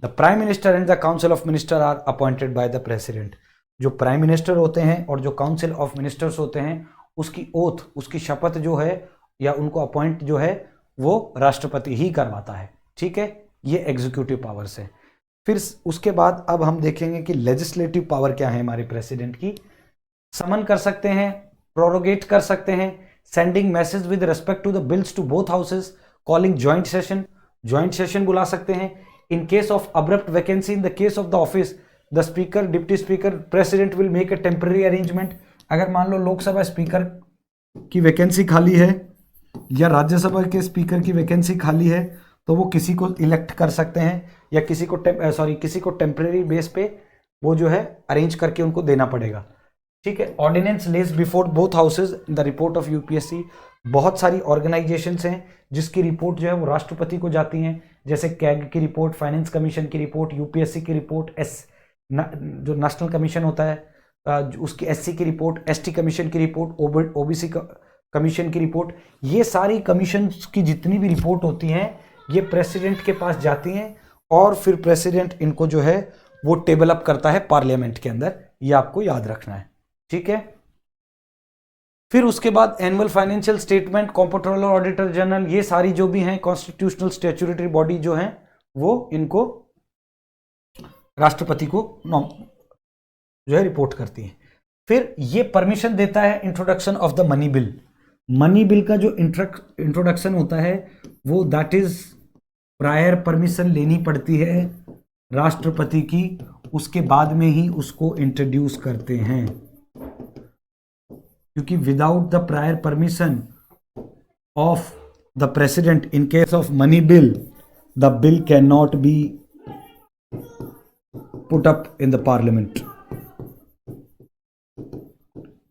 The prime minister and the council of minister are appointed by the president. जो प्राइम मिनिस्टर होते हैं और जो काउंसिल ऑफ मिनिस्टर्स होते हैं उसकी ओथ, उसकी शपथ जो है या उनको अपॉइंट जो है वो राष्ट्रपति ही करवाता है, ठीक है। ये एग्जीक्यूटिव पावर्स है। फिर उसके बाद अब हम देखेंगे कि लेजिस्लेटिव पावर क्या है हमारे प्रेसिडेंट की। समन कर सकते हैं, प्रोरोगेट कर सकते हैं, sending message with respect to the bills to both houses, calling joint session बुला सकते हैं। In case of abrupt vacancy in the case of the office, the speaker, deputy speaker, president will make a temporary arrangement. अगर मान लो Lok Sabha speaker की vacancy खाली है या राज्यसभा के स्पीकर की वैकेंसी खाली है तो वो किसी को इलेक्ट कर सकते हैं या किसी को टेम्पररी बेस पे वो जो है अरेंज करके उनको देना पड़ेगा, ठीक है। Ordinance lays before both houses in the report of UPSC. बहुत सारी ऑर्गेनाइजेशंस हैं जिसकी रिपोर्ट जो है वो राष्ट्रपति को जाती हैं, जैसे कैग की रिपोर्ट, फाइनेंस कमीशन की रिपोर्ट, यूपीएससी की रिपोर्ट, जो नेशनल कमीशन होता है उसकी एससी की रिपोर्ट, एसटी कमीशन की रिपोर्ट, ओबीसी कमीशन की रिपोर्ट। ये सारी कमीशन की जितनी भी रिपोर्ट होती हैं ये प्रेसिडेंट के पास जाती हैं और फिर प्रेसिडेंट इनको जो है वो टेबल अप करता है पार्लियामेंट के अंदर। ये आपको याद रखना है, ठीक है। फिर उसके बाद annual financial statement, comptroller, auditor general, ये सारी जो भी हैं कॉन्स्टिट्यूशनल स्टैट्यूटरी बॉडी जो हैं वो इनको राष्ट्रपति को जो है रिपोर्ट करती है। फिर ये परमिशन देता है introduction of the money bill. Money bill का जो इंट्रोडक्शन होता है वो दैट इज प्रायर परमिशन लेनी पड़ती है राष्ट्रपति की, उसके बाद में ही उसको इंट्रोड्यूस करते हैं, क्योंकि without the prior permission of the president in case of money bill the bill can not B put up in the parliament,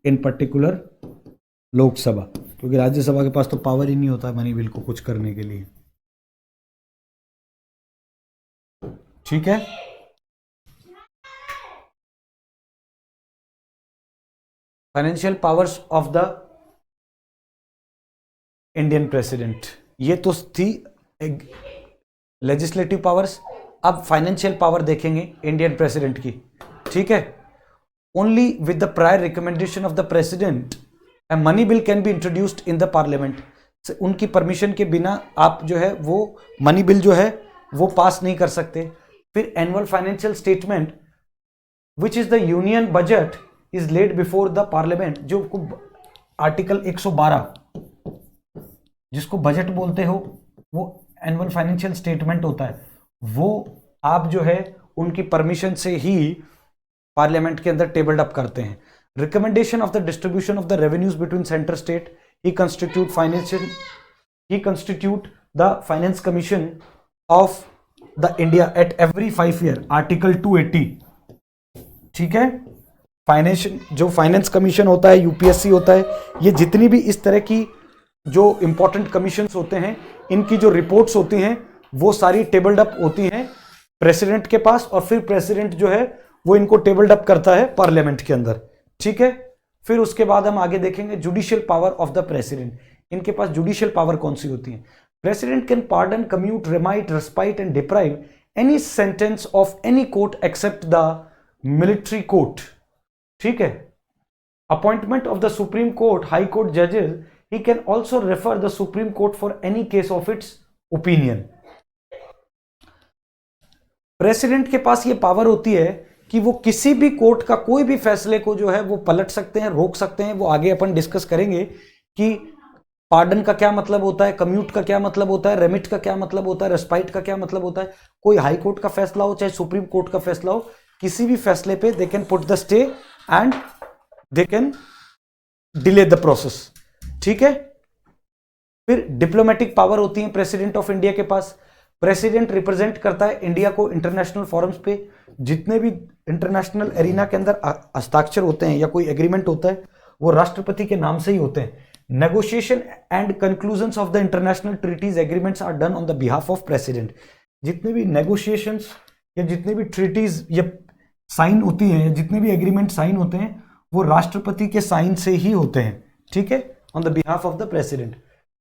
in particular Lok Sabha, क्योंकि राज्यसभा के पास तो पावर ही नहीं होता मनी बिल को कुछ करने के लिए, ठीक है। Financial powers of the Indian president, ये तो थी लेजिस्लेटिव पावर्स। अब फाइनेंशियल पावर देखेंगे इंडियन प्रेसिडेंट की, ठीक है। Only with the prior recommendation of the president a money bill can be introduced in the parliament. उनकी परमिशन के बिना आप जो है वो मनी बिल जो है वो पास नहीं कर सकते। फिर annual financial statement which is the union budget is laid before the parliament, जो आर्टिकल 112 जिसको बजट बोलते हो वो एनुअल फाइनेंशियल स्टेटमेंट होता है, वो आप जो है उनकी परमिशन से ही पार्लियामेंट के अंदर टेबल्ड अप करते हैं। Recommendation of the distribution of the revenues between centre state, he constitute the finance commission of the India at every 5 year, article 280, ठीक है। जो फाइनेंस कमीशन होता है, यूपीएससी होता है, ये जितनी भी इस तरह की जो इंपॉर्टेंट कमीशंस होते हैं, इनकी जो रिपोर्ट्स होती हैं वो सारी टेबल्ड अप होती हैं प्रेसिडेंट के पास, और फिर प्रेसिडेंट जो है वो इनको टेबल्ड अप करता है पार्लियामेंट के अंदर, ठीक है। फिर उसके बाद हम आगे देखेंगे judicial power of the president. इनके पास जुडिशियल पावर कौन सी होती है? President can pardon, commute, remit, respite and deprive any sentence of any court except the military court, ठीक है। Appointment of the supreme court, high court जजेस, he can also refer the supreme court for any case of its opinion. President के पास ये power होती है कि वो किसी भी कोर्ट का कोई भी फैसले को जो है वो पलट सकते हैं, रोक सकते हैं। वो आगे अपन डिस्कस करेंगे कि पार्डन का क्या मतलब होता है, कम्यूट का क्या मतलब होता है, रेमिट का क्या मतलब होता है, रेस्पाइट का क्या मतलब होता है। कोई हाई कोर्ट का फैसला हो चाहे सुप्रीम कोर्ट का फैसला हो, किसी भी फैसले पे they can put the stay and they can delay the process, ठीक है। फिर डिप्लोमेटिक पावर होती है प्रेसिडेंट ऑफ इंडिया के पास। प्रेसिडेंट रिप्रेजेंट करता है इंडिया को इंटरनेशनल फोरम्स पे। जितने भी इंटरनेशनल एरिना के अंदर हस्ताक्षर होते हैं या कोई एग्रीमेंट होता है वो राष्ट्रपति के नाम से ही होते हैं। Negotiation and conclusions of the international treaties agreements are done on the behalf of president. जितने भी नेगोशिएशंस या जितने भी ट्रीटीज या साइन होती है, जितने भी एग्रीमेंट साइन होते हैं वो राष्ट्रपति के साइन से ही होते हैं, ठीक है, on the behalf of the president.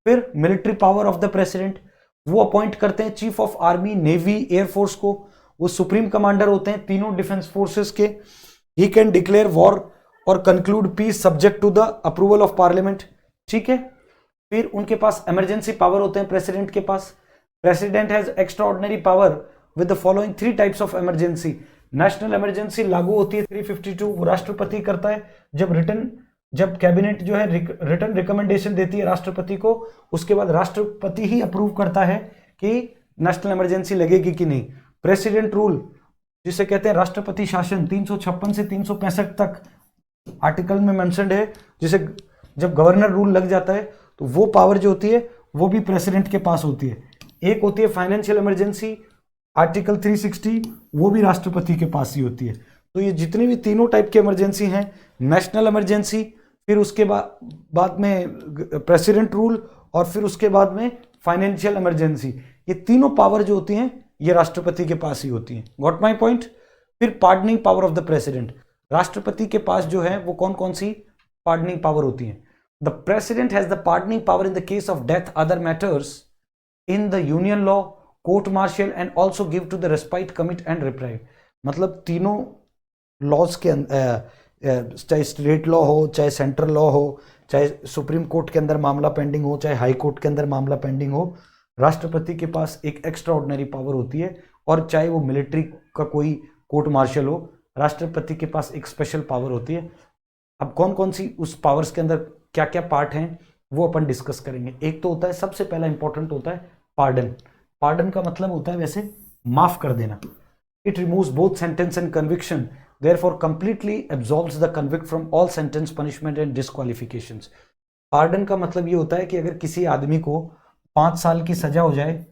फिर military power of the president, वो अपॉइंट करते हैं chief of army, navy, air force को। वो सुप्रीम कमांडर होते हैं तीनों डिफेंस फोर्सेस के। ही कैन डिक्लेयर वॉर और conclude peace subject to the approval of parliament, ठीक है। फिर उनके पास इमरजेंसी पावर होते हैं प्रेसिडेंट के पास। President has extraordinary power with the following 3 types of emergency. National emergency लागू होती है 352, वो राष्ट्रपति करता है। जब कैबिनेट जो है रिटर्न रिकमेंडेशन देती है राष्ट्रपति को, उसके बाद राष्ट्रपति ही अप्रूव करता है कि नेशनल इमरजेंसी लगेगी कि नहीं। प्रेसिडेंट रूल, जिसे कहते हैं राष्ट्रपति शासन, 356 से 365 तक आर्टिकल में मेंशन्ड है। जिसे जब गवर्नर रूल लग जाता है तो वो पावर जो होती है वो भी प्रेसिडेंट के पास होती है। एक होती है फाइनेंशियल इमरजेंसी, आर्टिकल 360, वो भी राष्ट्रपति के पास ही होती है। तो ये जितनी भी तीनों टाइप की इमरजेंसी हैं, नेशनल इमरजेंसी, फिर उसके बाद में प्रेसिडेंट रूल, और फिर उसके बाद में फाइनेंशियल इमरजेंसी, ये तीनों पावर जो होती हैं ये राष्ट्रपति के पास ही होती हैं। Got my point. फिर pardoning power of the president, राष्ट्रपति के पास जो है वो कौन कौन सी पार्डनिंग पावर होती हैं? The president has the pardoning power in the case of death, other matters in the union law, court martial and also give to the respite, commit and reprieve. मतलब तीनों लॉज के चाहे state law हो, चाहे central law हो, चाहे supreme court के अंदर मामला पेंडिंग हो, चाहे हाई कोर्ट के अंदर मामला पेंडिंग हो, राष्ट्रपति के पास एक एक्स्ट्रा ऑर्डिनरी पावर होती है। और चाहे वो मिलिट्री का कोई कोर्ट मार्शल हो, राष्ट्रपति के पास एक स्पेशल पावर होती है। अब कौन कौन सी उस पावर्स के अंदर क्या क्या पार्ट हैं वो अपन डिस्कस करेंगे। एक तो होता है, सबसे पहला इंपॉर्टेंट होता है पार्डन। पार्डन का मतलब होता है वैसे माफ कर देना। It removes both sentence and conviction, therefore completely absolves the convict from all sentence, punishment and disqualifications। Pardon का मतलब ये होता है कि अगर किसी आदमी को 5 साल की सजा हो जाए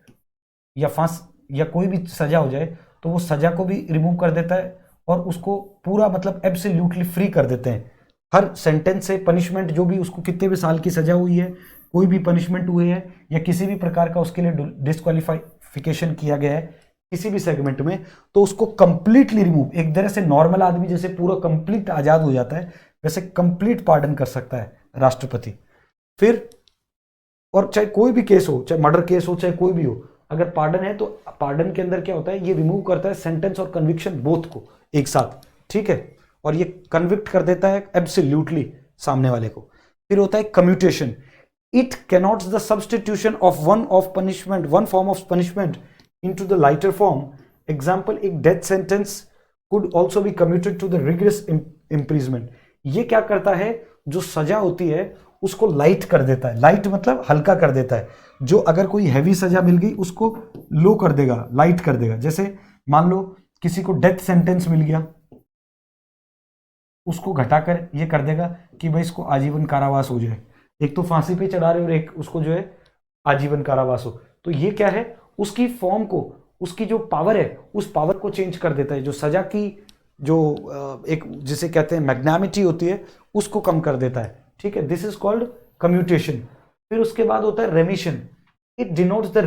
या फांस या कोई भी सजा हो जाए तो वो सजा को भी रिमूव कर देता है और उसको पूरा मतलब एब्सोल्युटली फ्री कर देते हैं हर सेंटेंस से। पनिशमेंट जो भी उसको कितने भी साल की सजा हुई है, कोई भी पनिशमेंट हुई है या किसी भी प्रकार का उसके लिए डिस्क्वालिफिकेशन किया गया है किसी भी सेगमेंट में, तो उसको कंप्लीटली रिमूव, एक तरह से नॉर्मल आदमी जैसे पूरा कंप्लीट आजाद हो जाता है वैसे कंप्लीट पार्डन कर सकता है राष्ट्रपति। फिर और चाहे कोई भी केस हो, चाहे मर्डर केस हो, चाहे कोई भी हो, अगर पार्डन है तो पार्डन के अंदर क्या होता है, ये रिमूव करता है सेंटेंस और कन्विक्शन बोथ को एक साथ, ठीक है, और ये कन्विक्ट कर देता है एब्सोल्युटली सामने वाले को। फिर होता है commutation. It cannot the substitution of one form of punishment into the lighter form। Example, एक death sentence could also be commuted to the rigorous imprisonment। ये क्या करता है, जो सजा होती है उसको लाइट कर देता है। लाइट मतलब हल्का कर देता है। जो अगर कोई हैवी सजा मिल गई उसको लो कर देगा, लाइट कर देगा। जैसे मान लो किसी को डेथ सेंटेंस मिल गया, उसको घटाकर ये कर देगा कि भाई इसको आजीवन कारावास हो जाए। एक तो फांसी पे चढ़ा रहे और एक उसको जो है आजीवन कारावास हो। तो ये क्या है, उसकी फॉर्म को, उसकी जो पावर है उस पावर को चेंज कर देता है, जो सजा की जो एक जिसे कहते हैं मैग्नामिटी होती है उसको कम कर देता है, ठीक है। This is called commutation. फिर उसके बाद होता है रेमिशन। It denotes the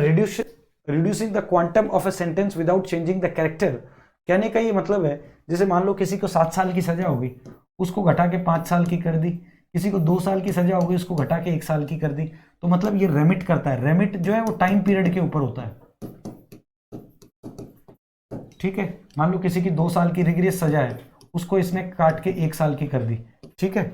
reducing the quantum of a sentence without changing the character. कहने का ये मतलब है, जैसे मान लो किसी को 7 साल की सजा होगी, उसको घटा के 5 साल की कर दी, किसी को 2 साल की सजा होगी, उसको घटा के 1 साल की कर दी। तो मतलब ये रेमिट करता है। रेमिट जो है वो टाइम पीरियड के ऊपर होता है, ठीक है। मान लो किसी की 2 साल की रिग्रेस सजा है, उसको इसने काट के 1 साल की कर दी, ठीक है।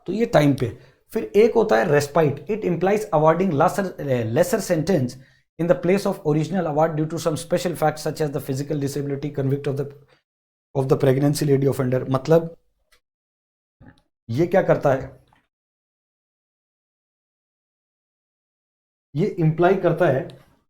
तो ये टाइम पे। फिर एक होता है respite. It implies awarding lesser sentence in the place of original award due to some special facts such as the physical disability convict of the pregnancy lady offender। मतलब ये क्या करता है, ये इंप्लाई करता है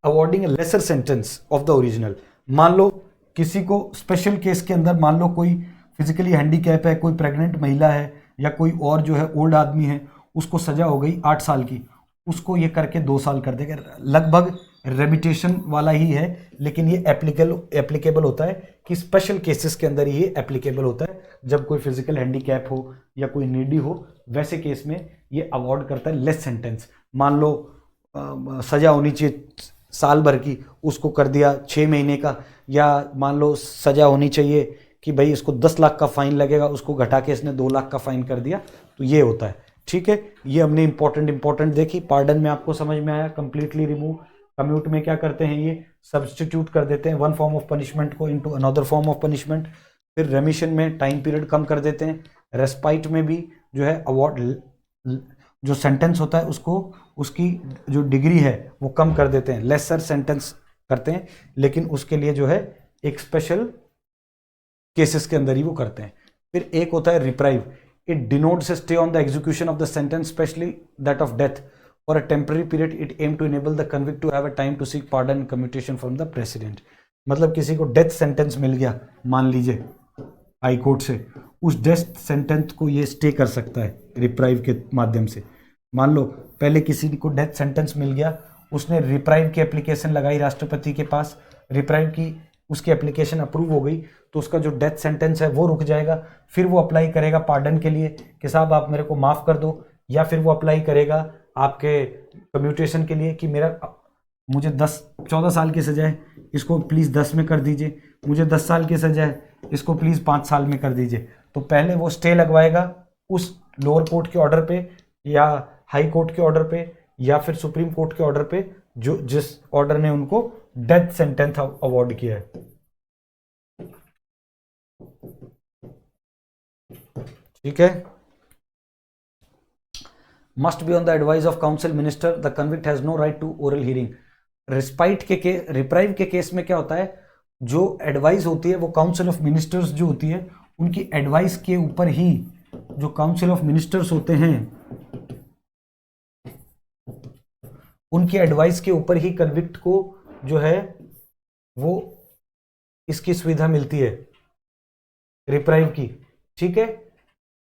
awarding a lesser sentence of the original। मान लो किसी को स्पेशल केस के अंदर, मान लो कोई फिजिकली हैंडीकैप है, कोई प्रेग्नेंट महिला है, या कोई और जो है ओल्ड आदमी है, उसको सजा हो गई 8 साल की, उसको ये करके 2 साल कर देगा। लगभग रेमिटेशन वाला ही है, लेकिन ये एप्लीकेबल होता है कि स्पेशल केसेस के अंदर ये एप्लीकेबल होता है, जब कोई फिजिकल हैंडीकैप हो या कोई नीडी हो, वैसे केस में ये अवॉर्ड करता है लेस सेंटेंस। मान लो सजा होनी चाहिए साल भर की, उसको कर दिया 6 महीने का, या मान लो सजा होनी चाहिए कि भाई इसको 10 लाख का फाइन लगेगा, उसको घटा के इसने 2 लाख का फाइन कर दिया, तो ये होता है, ठीक है। ये हमने इंपॉर्टेंट देखी। पार्डन में आपको समझ में आया, कंप्लीटली रिमूव। कम्यूट में क्या करते हैं, ये सब्स्टिट्यूट कर देते हैं वन फॉर्म ऑफ पनिशमेंट को into another form of punishment. फिर रेमिशन में टाइम पीरियड कम कर देते हैं। रेस्पाइट में भी जो है अवॉर्ड जो सेंटेंस होता है उसको, उसकी जो डिग्री है वो कम कर देते हैं, लेसर सेंटेंस करते हैं, लेकिन उसके लिए जो है एक स्पेशल केसेस के अंदर ही वो करते हैं। फिर एक होता है reprieve. It denotes stay on the execution of the sentence, specially that of death for a temporary period। it aim to enable the convict to have a time to seek pardon and commutation from the president। मतलब किसी को death sentence मिल गया मान लीजिए high court से, उस death sentence को ये स्टे कर सकता है रिप्राइव के माध्यम से। मान लो पहले किसी को डेथ सेंटेंस मिल गया, उसने रिप्राइव की एप्लीकेशन लगाई राष्ट्रपति के पास, रिप्राइव की उसकी एप्लीकेशन अप्रूव हो गई, तो उसका जो डेथ सेंटेंस है वो रुक जाएगा। फिर वो अप्लाई करेगा पार्डन के लिए कि साहब आप मेरे को माफ़ कर दो, या फिर वो अप्लाई करेगा आपके कम्यूटेशन के लिए कि मुझे 14 साल की सजा है, इसको प्लीज़ 10 में कर दीजिए, मुझे 10 साल की सजा है, इसको प्लीज़ 5 साल में कर दीजिए। तो पहले वो स्टे लगवाएगा उस लोअर कोर्ट के ऑर्डर पे, या हाई कोर्ट के ऑर्डर पे, या फिर सुप्रीम कोर्ट के ऑर्डर पे, जो जिस ऑर्डर ने उनको डेथ सेंटेंस अवॉर्ड किया है, ठीक है। must be on the advice of council minister। the convict has no right to oral hearing। Reprieve के केस में क्या होता है, जो एडवाइस होती है वो काउंसिल ऑफ मिनिस्टर्स जो होती है, उनकी एडवाइस के ऊपर ही, जो काउंसिल ऑफ मिनिस्टर्स होते हैं उनकी एडवाइस के ऊपर ही कन्विक्ट को जो है वो इसकी सुविधा मिलती है रिप्राइव की, ठीक है।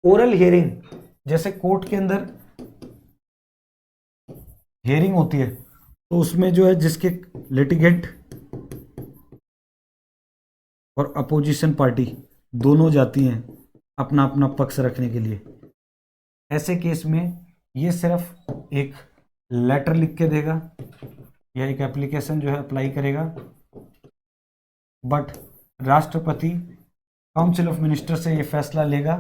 ओरल हियरिंग, जैसे कोर्ट के अंदर हियरिंग होती है, तो उसमें जो है जिसके लिटिगेंट और अपोजिशन पार्टी दोनों जाती हैं अपना अपना पक्ष रखने के लिए, ऐसे केस में ये सिर्फ एक लेटर लिख के देगा या एक एप्लीकेशन जो है अप्लाई करेगा, बट राष्ट्रपति काउंसिल ऑफ मिनिस्टर से ये फैसला लेगा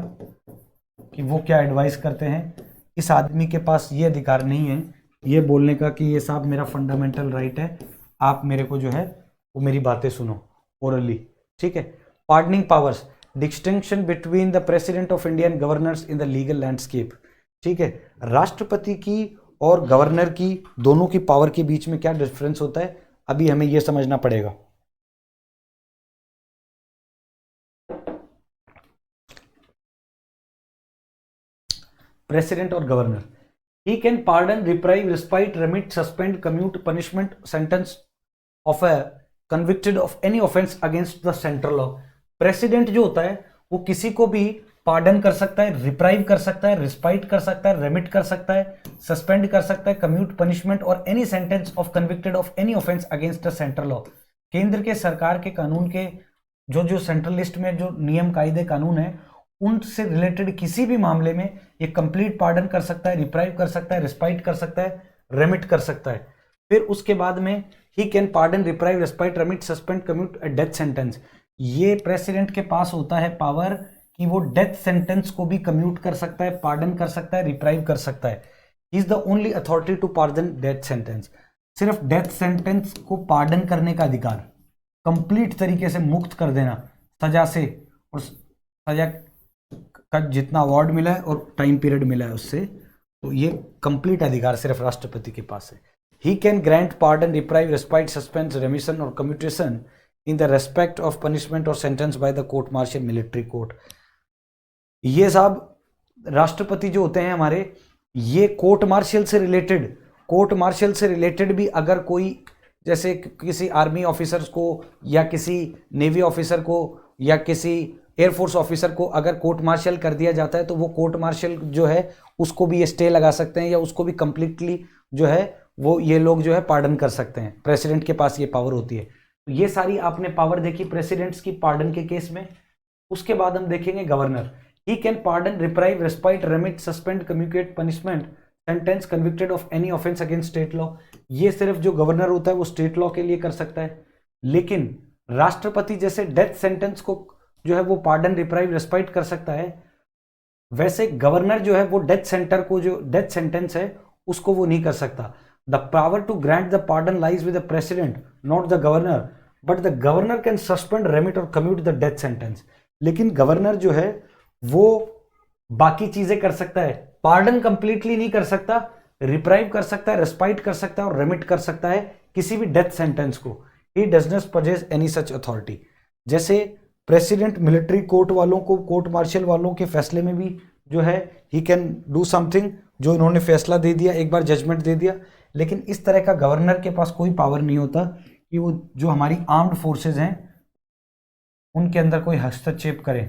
कि वो क्या एडवाइस करते हैं। इस आदमी के पास ये अधिकार नहीं है ये बोलने का कि ये साहब मेरा फंडामेंटल राइट है, आप मेरे को जो है वो मेरी बातें सुनो ओरली, ठीक है। Pardoning powers, distinction between the president of India and governors in the legal landscape, ठीक है। राष्ट्रपति की और गवर्नर की दोनों की पावर के बीच में क्या डिफरेंस होता है, अभी हमें यह समझना पड़ेगा। प्रेसिडेंट और governor, he can pardon, reprieve, respite, remit, suspend, commute, punishment, sentence of a convicted of any offense against the central law। President जो होता है वो किसी को भी पार्डन कर सकता है, रिप्राइव कर सकता है, रिस्पाइट कर सकता है, रेमिट कर सकता है, सस्पेंड कर सकता है, कम्यूट पनिशमेंट और any sentence of convicted of any offence against a central law. केंद्र के सरकार के कानून के जो जो सेंट्रल लिस्ट में जो नियम कायदे कानून है उनसे रिलेटेड किसी भी मामले में ये कंप्लीट पार्डन कर सकता है, रिप्राइव कर सकता है, रिस्पाइट कर सकता है, रेमिट कर सकता है। फिर उसके बाद में he can pardon, reprieve, respite, remit, suspend, commute a death sentence. ये प्रेसिडेंट के पास होता है पावर कि वो डेथ सेंटेंस को भी कम्यूट कर सकता है, पार्डन कर सकता है, रिप्राइव कर सकता है। He is the only authority to pardon death sentence. सिर्फ डेथ सेंटेंस को पार्डन करने का अधिकार, कंप्लीट तरीके से मुक्त कर देना सजा से, और सजा का जितना अवार्ड मिला है और टाइम पीरियड मिला है उससे, तो ये कंप्लीट अधिकार सिर्फ राष्ट्रपति के पास है। He can grant pardon, reprieve, respite, suspense, remission और commutation in the respect of punishment और sentence by the court martial, military court. ये साहब राष्ट्रपति जो होते हैं हमारे, ये कोर्ट मार्शल से रिलेटेड भी अगर कोई जैसे किसी आर्मी ऑफिसर्स को या किसी नेवी ऑफिसर को या किसी एयरफोर्स ऑफिसर को अगर कोर्ट मार्शल कर दिया जाता है तो वो कोर्ट मार्शल जो है उसको भी स्टे लगा सकते हैं या उसको भी कंप्लीटली जो है वो ये लोग जो है पार्डन कर सकते हैं। प्रेसिडेंट के पास ये पावर होती है। तो ये सारी आपने पावर देखी प्रेसिडेंट्स की पार्डन के केस में। उसके बाद हम देखेंगे governor. He can pardon, reprieve, respite, remit, suspend, communicate punishment, sentence, convicted of any offence against state law. ये सिर्फ जो गवर्नर होता है वो स्टेट लॉ के लिए कर सकता है। लेकिन राष्ट्रपति जैसे डेथ सेंटेंस को जो है वो पार्डन, रिप्राइव, रेस्पाइट कर सकता है, वैसे गवर्नर जो है वो डेथ सेंटेंस है उसको वो नहीं कर सकता। The power to grant the pardon lies with the president not the governor, but the governor can suspend, remit और कम्यूट द डेथ सेंटेंस। लेकिन गवर्नर जो है वो बाकी चीजें कर सकता है, पार्डन कंप्लीटली नहीं कर सकता, रिप्राइव कर सकता है, रेस्पाइट कर सकता है और रेमिट कर सकता है किसी भी डेथ सेंटेंस को। ही does not possess any such authority. जैसे प्रेसिडेंट मिलिट्री कोर्ट वालों को, कोर्ट मार्शल वालों के फैसले में भी जो है ही कैन डू समथिंग, जो इन्होंने फैसला दे दिया, एक बार जजमेंट दे दिया। लेकिन इस तरह का गवर्नर के पास कोई पावर नहीं होता कि वो जो हमारी आर्म्ड फोर्सेज हैं उनके अंदर कोई हस्तक्षेप करे।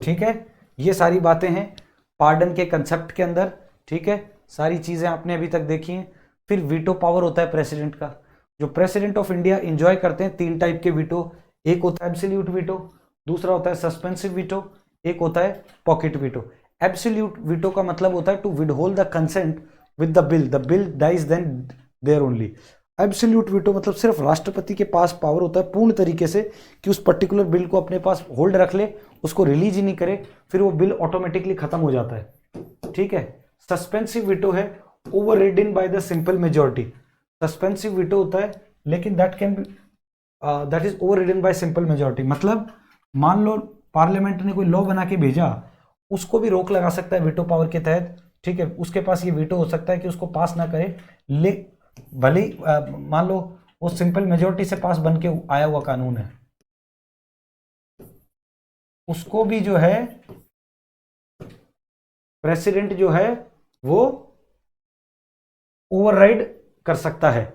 ठीक है, ये सारी बातें हैं पार्डन के कंसेप्ट के अंदर। ठीक है, सारी चीजें आपने अभी तक देखी हैं। फिर वीटो पावर होता है प्रेसिडेंट का, जो प्रेसिडेंट ऑफ इंडिया एंजॉय करते हैं। 3 टाइप के वीटो, एक होता है एब्सोल्यूट वीटो, दूसरा होता है सस्पेंसिव वीटो, एक होता है पॉकेट वीटो। एब्सोल्यूट वीटो का मतलब होता है to withhold the consent with the bill dies then there only. Absolute veto मतलब सिर्फ राष्ट्रपति के पास पावर होता है पूर्ण तरीके से कि उस पर्टिकुलर बिल को अपने पास होल्ड रख ले, उसको रिलीज ही नहीं करे, फिर वो बिल ऑटोमेटिकली खत्म हो जाता है। ठीक है। सस्पेंसिव वीटो है overridden by the simple majority. Suspensive veto होता है लेकिन that is overridden by simple majority, मतलब मान लो पार्लियामेंट ने कोई लॉ बना के भेजा, उसको भी रोक लगा सकता है वीटो पावर के तहत। ठीक है, उसके पास ये वीटो हो सकता है कि उसको पास ना करे, भले मान लो वो सिंपल मेजॉरिटी से पास बन के आया हुआ कानून है, उसको भी जो है प्रेसिडेंट जो है वो ओवरराइड कर सकता है।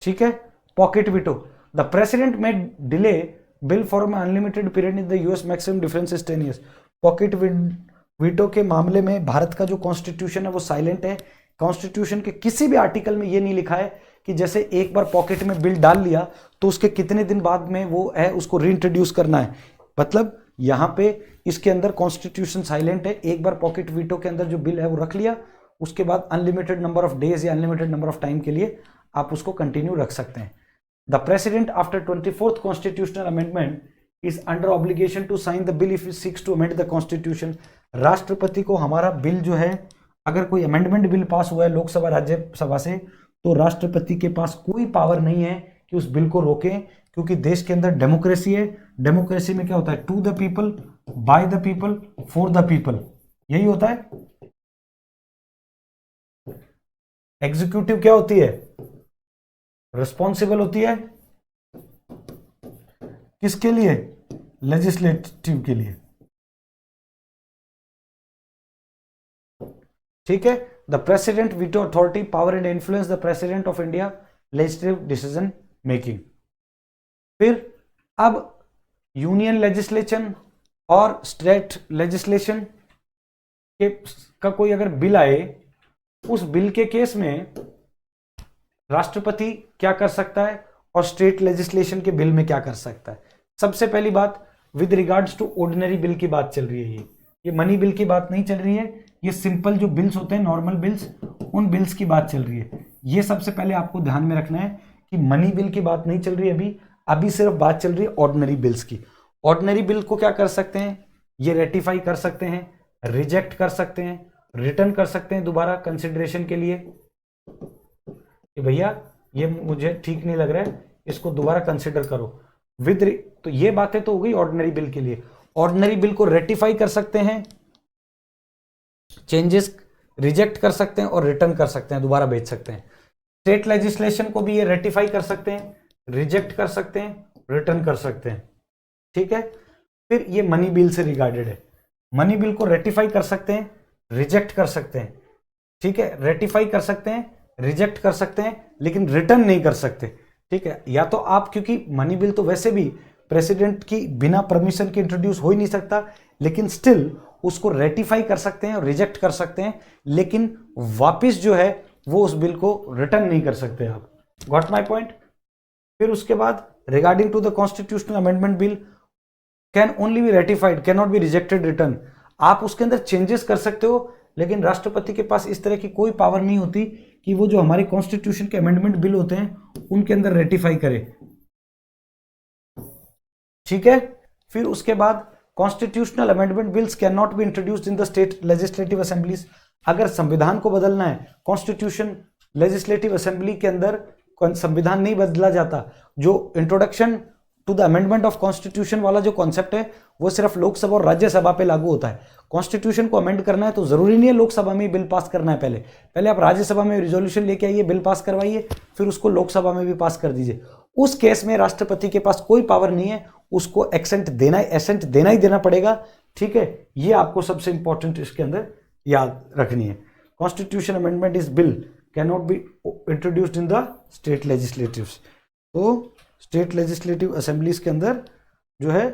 ठीक है। पॉकेट वीटो, द प्रेसिडेंट में delay bill for unlimited period in the US maximum difference is 10 years। Pocket veto के मामले में भारत का जो कॉन्स्टिट्यूशन है वो साइलेंट है। कॉन्स्टिट्यूशन के किसी भी आर्टिकल में ये नहीं लिखा है कि जैसे एक बार पॉकेट में बिल डाल लिया तो उसके कितने दिन बाद में वो है उसको रीइंट्रोड्यूस करना है। मतलब यहां पे इसके अंदर कॉन्स्टिट्यूशन साइलेंट है। एक बार पॉकेट वीटो के अंदर जो बिल है वो रख लिया, उसके बाद अनलिमिटेड नंबर ऑफ डेज या अनलिमिटेड नंबर ऑफ टाइम के लिए आप उसको कंटिन्यू रख सकते हैं। The president after 24th constitutional amendment is under obligation to sign the bill if he seeks to amend the constitution. राष्ट्रपति को हमारा बिल जो है, अगर कोई अमेंडमेंट बिल पास हुआ है लोकसभा राज्यसभा से, तो राष्ट्रपति के पास कोई पावर नहीं है कि उस बिल को रोकें, क्योंकि देश के अंदर डेमोक्रेसी है। डेमोक्रेसी में क्या होता है, to the people, by the people, for the people, यही होता है। एग्जीक्यूटिव क्या होती है, रिस्पॉन्सिबल होती है किसके लिए, लेजिस्लेटिव के लिए। ठीक है। The president veto authority power and influence the president of India legislative decision making. फिर अब यूनियन लेजिस्लेशन और स्टेट लेजिस्लेशन के का कोई अगर बिल आए, उस बिल के केस में राष्ट्रपति क्या कर सकता है और स्टेट लेजिस्लेशन के बिल में क्या कर सकता है। सबसे पहली बात, with regards to ordinary bill की बात चल रही है, ये मनी बिल की बात नहीं चल रही है, ये सिंपल जो बिल्स होते हैं नॉर्मल बिल्स, उन बिल्स की बात चल रही है। ये सबसे पहले आपको ध्यान में रखना है कि मनी बिल की बात नहीं चल रही है अभी सिर्फ बात चल रही है ऑर्डिनरी बिल्स की। ऑर्डिनरी बिल को क्या कर सकते हैं, ये रेटिफाई कर सकते हैं, रिजेक्ट कर सकते हैं, रिटर्न कर सकते हैं दोबारा कंसिडरेशन के लिए कि भैया ये मुझे ठीक नहीं लग रहा है, इसको दोबारा कंसिडर करो विद। तो ये बातें तो हो गई ऑर्डिनरी बिल के लिए। ऑर्डिनरी बिल को रेटिफाई कर सकते हैं, चेंजेस रिजेक्ट कर सकते हैं और रिटर्न कर सकते हैं, दोबारा भेज सकते हैं। स्टेट लेजिस्लेशन को भी ये रेटिफाई कर सकते हैं, रिजेक्ट कर सकते हैं, रिटर्न कर सकते हैं। ठीक है, फिर ये मनी बिल से रिगार्डेड है। मनी बिल को रेटिफाई कर सकते हैं, रिजेक्ट कर सकते हैं। ठीक है, रेटिफाई कर सकते हैं, रिजेक्ट कर सकते हैं, लेकिन रिटर्न नहीं कर सकते। ठीक है, या तो आप, क्योंकि मनी बिल तो वैसे भी प्रेसिडेंट की बिना परमिशन के इंट्रोड्यूस हो ही नहीं सकता, लेकिन स्टिल उसको रेटिफाई कर सकते हैं और रिजेक्ट कर सकते हैं, लेकिन वापस जो है वो उस बिल को रिटर्न नहीं कर सकते आप। Got my point. फिर उसके बाद regarding to the constitutional amendment bill can only be ratified, can not be rejected, return. आप उसके अंदर चेंजेस कर सकते हो, लेकिन राष्ट्रपति के पास इस तरह की कोई पावर नहीं होती कि वो जो हमारे कॉन्स्टिट्यूशन के अमेंडमेंट बिल होते हैं उनके अंदर रेटिफाई करे। ठीक है, फिर उसके बाद constitutional amendment bills can not be introduced in the state legislative assemblies. अगर संविधान को बदलना है, कॉन्स्टिट्यूशन लेजिस्लेटिव असेंबली के अंदर संविधान नहीं बदला जाता। जो introduction to the amendment of constitution वाला जो कॉन्सेप्ट है वो सिर्फ लोकसभा और राज्यसभा पे लागू होता है। कॉन्स्टिट्यूशन को अमेंड करना है तो जरूरी नहीं है लोकसभा में बिल पास करना है, पहले आप राज्यसभा में रिजोल्यूशन लेके आइए, बिल पास करवाइए, फिर उसको लोकसभा में भी पास कर दीजिए। उस केस में राष्ट्रपति के पास कोई पावर नहीं है, उसको एसेंट देना ही देना पड़ेगा। ठीक है, ये आपको सबसे इंपॉर्टेंट इसके अंदर याद रखनी है। Constitution amendment is bill can not be introduced in the state legislatives. तो स्टेट लेजिस्लेटिव असेंबलीज के अंदर जो है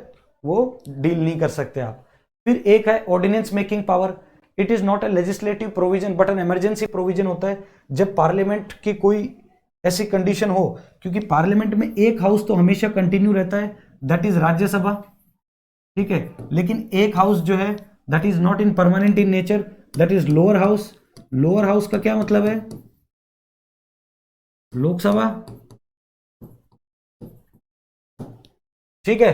वो डील नहीं कर सकते आप। फिर एक है ordinance making power. It is not a legislative provision but an emergency provision होता है जब पार्लियामेंट की कोई ऐसी कंडीशन हो, क्योंकि पार्लियामेंट में एक हाउस तो हमेशा कंटिन्यू रहता है, दैट इज राज्यसभा। ठीक है, लेकिन एक हाउस जो है that is not in permanent in nature, that is lower house. Lower house का क्या मतलब है, लोकसभा। ठीक है,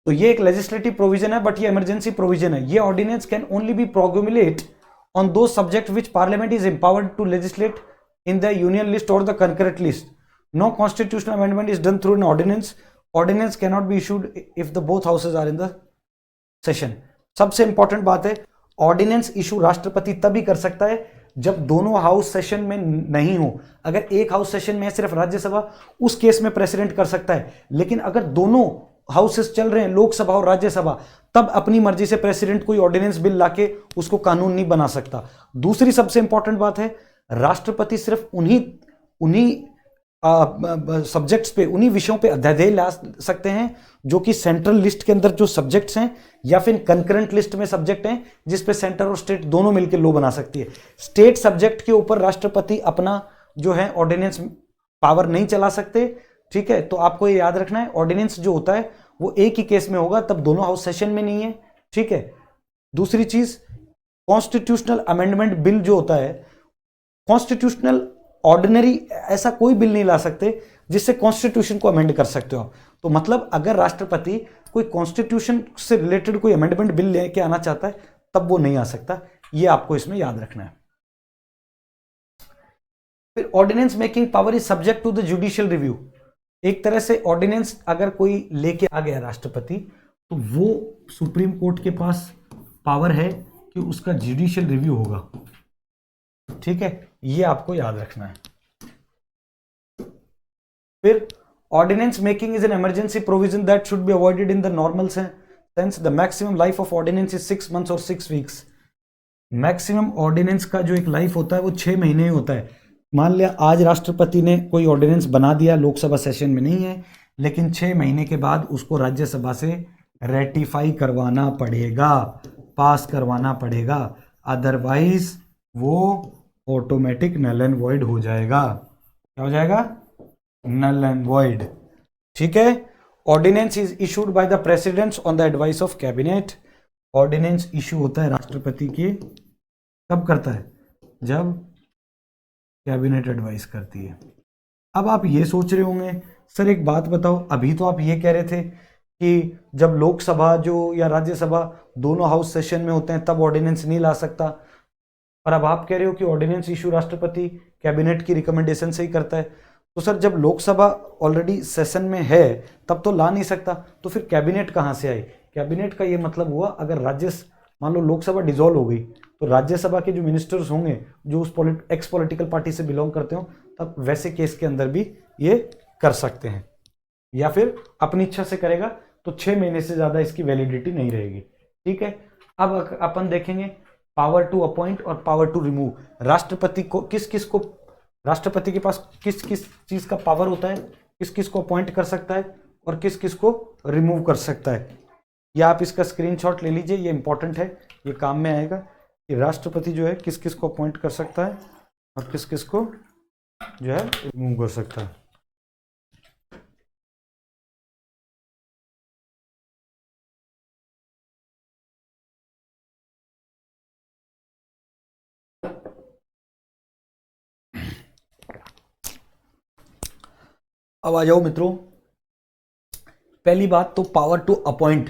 तो ये एक लेजिस्लेटिव प्रोविजन है बट ये इमरजेंसी प्रोविजन है। ये ordinance can only be promulgated on दो subject which parliament is empowered to legislate in the union list और the concurrent list. No constitutional amendment is done through an ordinance. Ordinance can not be issued if the both houses are in the session. सबसे important बात है, ordinance issue राष्ट्रपति तभी कर सकता है जब दोनों हाउस सेशन में नहीं हो। अगर एक हाउस सेशन में है सिर्फ राज्यसभा, उस केस में प्रेसिडेंट कर सकता है, लेकिन अगर दोनों हाउसेस चल रहे हैं, लोकसभा और राज्यसभा, तब अपनी मर्जी से प्रेसिडेंट कोई ऑर्डिनेंस बिल लाके उसको कानून नहीं बना सकता। दूसरी सबसे इंपॉर्टेंट बात है, राष्ट्रपति सिर्फ उन्हीं सब्जेक्ट्स पे, उन्हीं विषयों पे अध्यादेश ला सकते हैं जो कि सेंट्रल लिस्ट के अंदर जो सब्जेक्ट्स हैं या फिर कंकरेंट लिस्ट में सब्जेक्ट हैं जिस पे सेंटर और स्टेट दोनों मिलकर लॉ बना सकती है। स्टेट सब्जेक्ट के ऊपर राष्ट्रपति अपना जो है ऑर्डिनेंस पावर नहीं चला सकते। ठीक है, तो आपको ये याद रखना है, ऑर्डिनेंस जो होता है वो एक ही केस में होगा, तब दोनों हाउस सेशन में नहीं है। ठीक है, दूसरी चीज, कॉन्स्टिट्यूशनल अमेंडमेंट बिल जो होता है, कॉन्स्टिट्यूशनल ऑर्डिनरी ऐसा कोई बिल नहीं ला सकते जिससे कॉन्स्टिट्यूशन को अमेंड कर सकते हो आप। तो मतलब अगर राष्ट्रपति कोई कॉन्स्टिट्यूशन से रिलेटेड कोई अमेंडमेंट बिल लेके आना चाहता है तब वो नहीं आ सकता, ये आपको इसमें याद रखना है। फिर ordinance making power is subject to the judicial review. एक तरह से ऑर्डिनेंस अगर कोई लेके आ गया राष्ट्रपति, तो वो सुप्रीम कोर्ट के पास पावर है कि उसका जुडिशियल रिव्यू होगा। ठीक है, ये आपको याद रखना है। फिर ordinance making is an emergency provision that should be avoided in the normal sense. The maximum life of ordinance is 6 months और 6 weeks। मैक्सिमम ऑर्डिनेंस का जो एक लाइफ होता है वो 6 महीने ही होता है। मान लिया आज राष्ट्रपति ने कोई ऑर्डिनेंस बना दिया, लोकसभा सेशन में नहीं है, लेकिन 6 महीने के बाद उसको राज्यसभा से रेटिफाई करवाना पड़ेगा, पास करवाना पड़ेगा, अदरवाइज वो ऑटोमेटिक नल एंड वॉइड हो जाएगा। क्या हो जाएगा? Null and void. ठीक है। Ordinance is issued by the president on the advice of cabinet. Ordinance issue होता है राष्ट्रपति के, कब करता है? जब कैबिनेट एडवाइस करती है। अब आप ये सोच रहे होंगे सर एक बात बताओ, अभी तो आप ये कह रहे थे कि जब लोकसभा जो या राज्यसभा दोनों हाउस सेशन में होते हैं तब ऑर्डिनेंस नहीं ला सकता, और अब आप कह रहे हो कि ऑर्डिनेंस इशू राष्ट्रपति कैबिनेट की रिकमेंडेशन से ही करता है। तो सर जब लोकसभा ऑलरेडी सेशन में है तब तो ला नहीं सकता, तो फिर कैबिनेट कहाँ से आई? कैबिनेट का ये मतलब हुआ अगर मान लो लोकसभा डिसॉल्व हो गई तो राज्यसभा के जो मिनिस्टर्स होंगे जो उस एक्स पॉलिटिकल पार्टी से बिलोंग करते हो, तब वैसे केस के अंदर भी ये कर सकते हैं, या फिर अपनी इच्छा से करेगा तो 6 महीने से ज्यादा इसकी वैलिडिटी नहीं रहेगी। ठीक है। अब अपन देखेंगे पावर टू अपॉइंट और पावर टू रिमूव। राष्ट्रपति को राष्ट्रपति के पास किस किस चीज का पावर होता है, किस किस को अपॉइंट कर सकता है और किस किस को रिमूव कर सकता है। या आप इसका स्क्रीनशॉट ले लीजिए, ये इंपॉर्टेंट है, ये काम में आएगा कि राष्ट्रपति जो है किस किस को अपॉइंट कर सकता है और किस किस को जो है रिमूव कर सकता है। अब आ जाओ मित्रों, पहली बात तो power to appoint,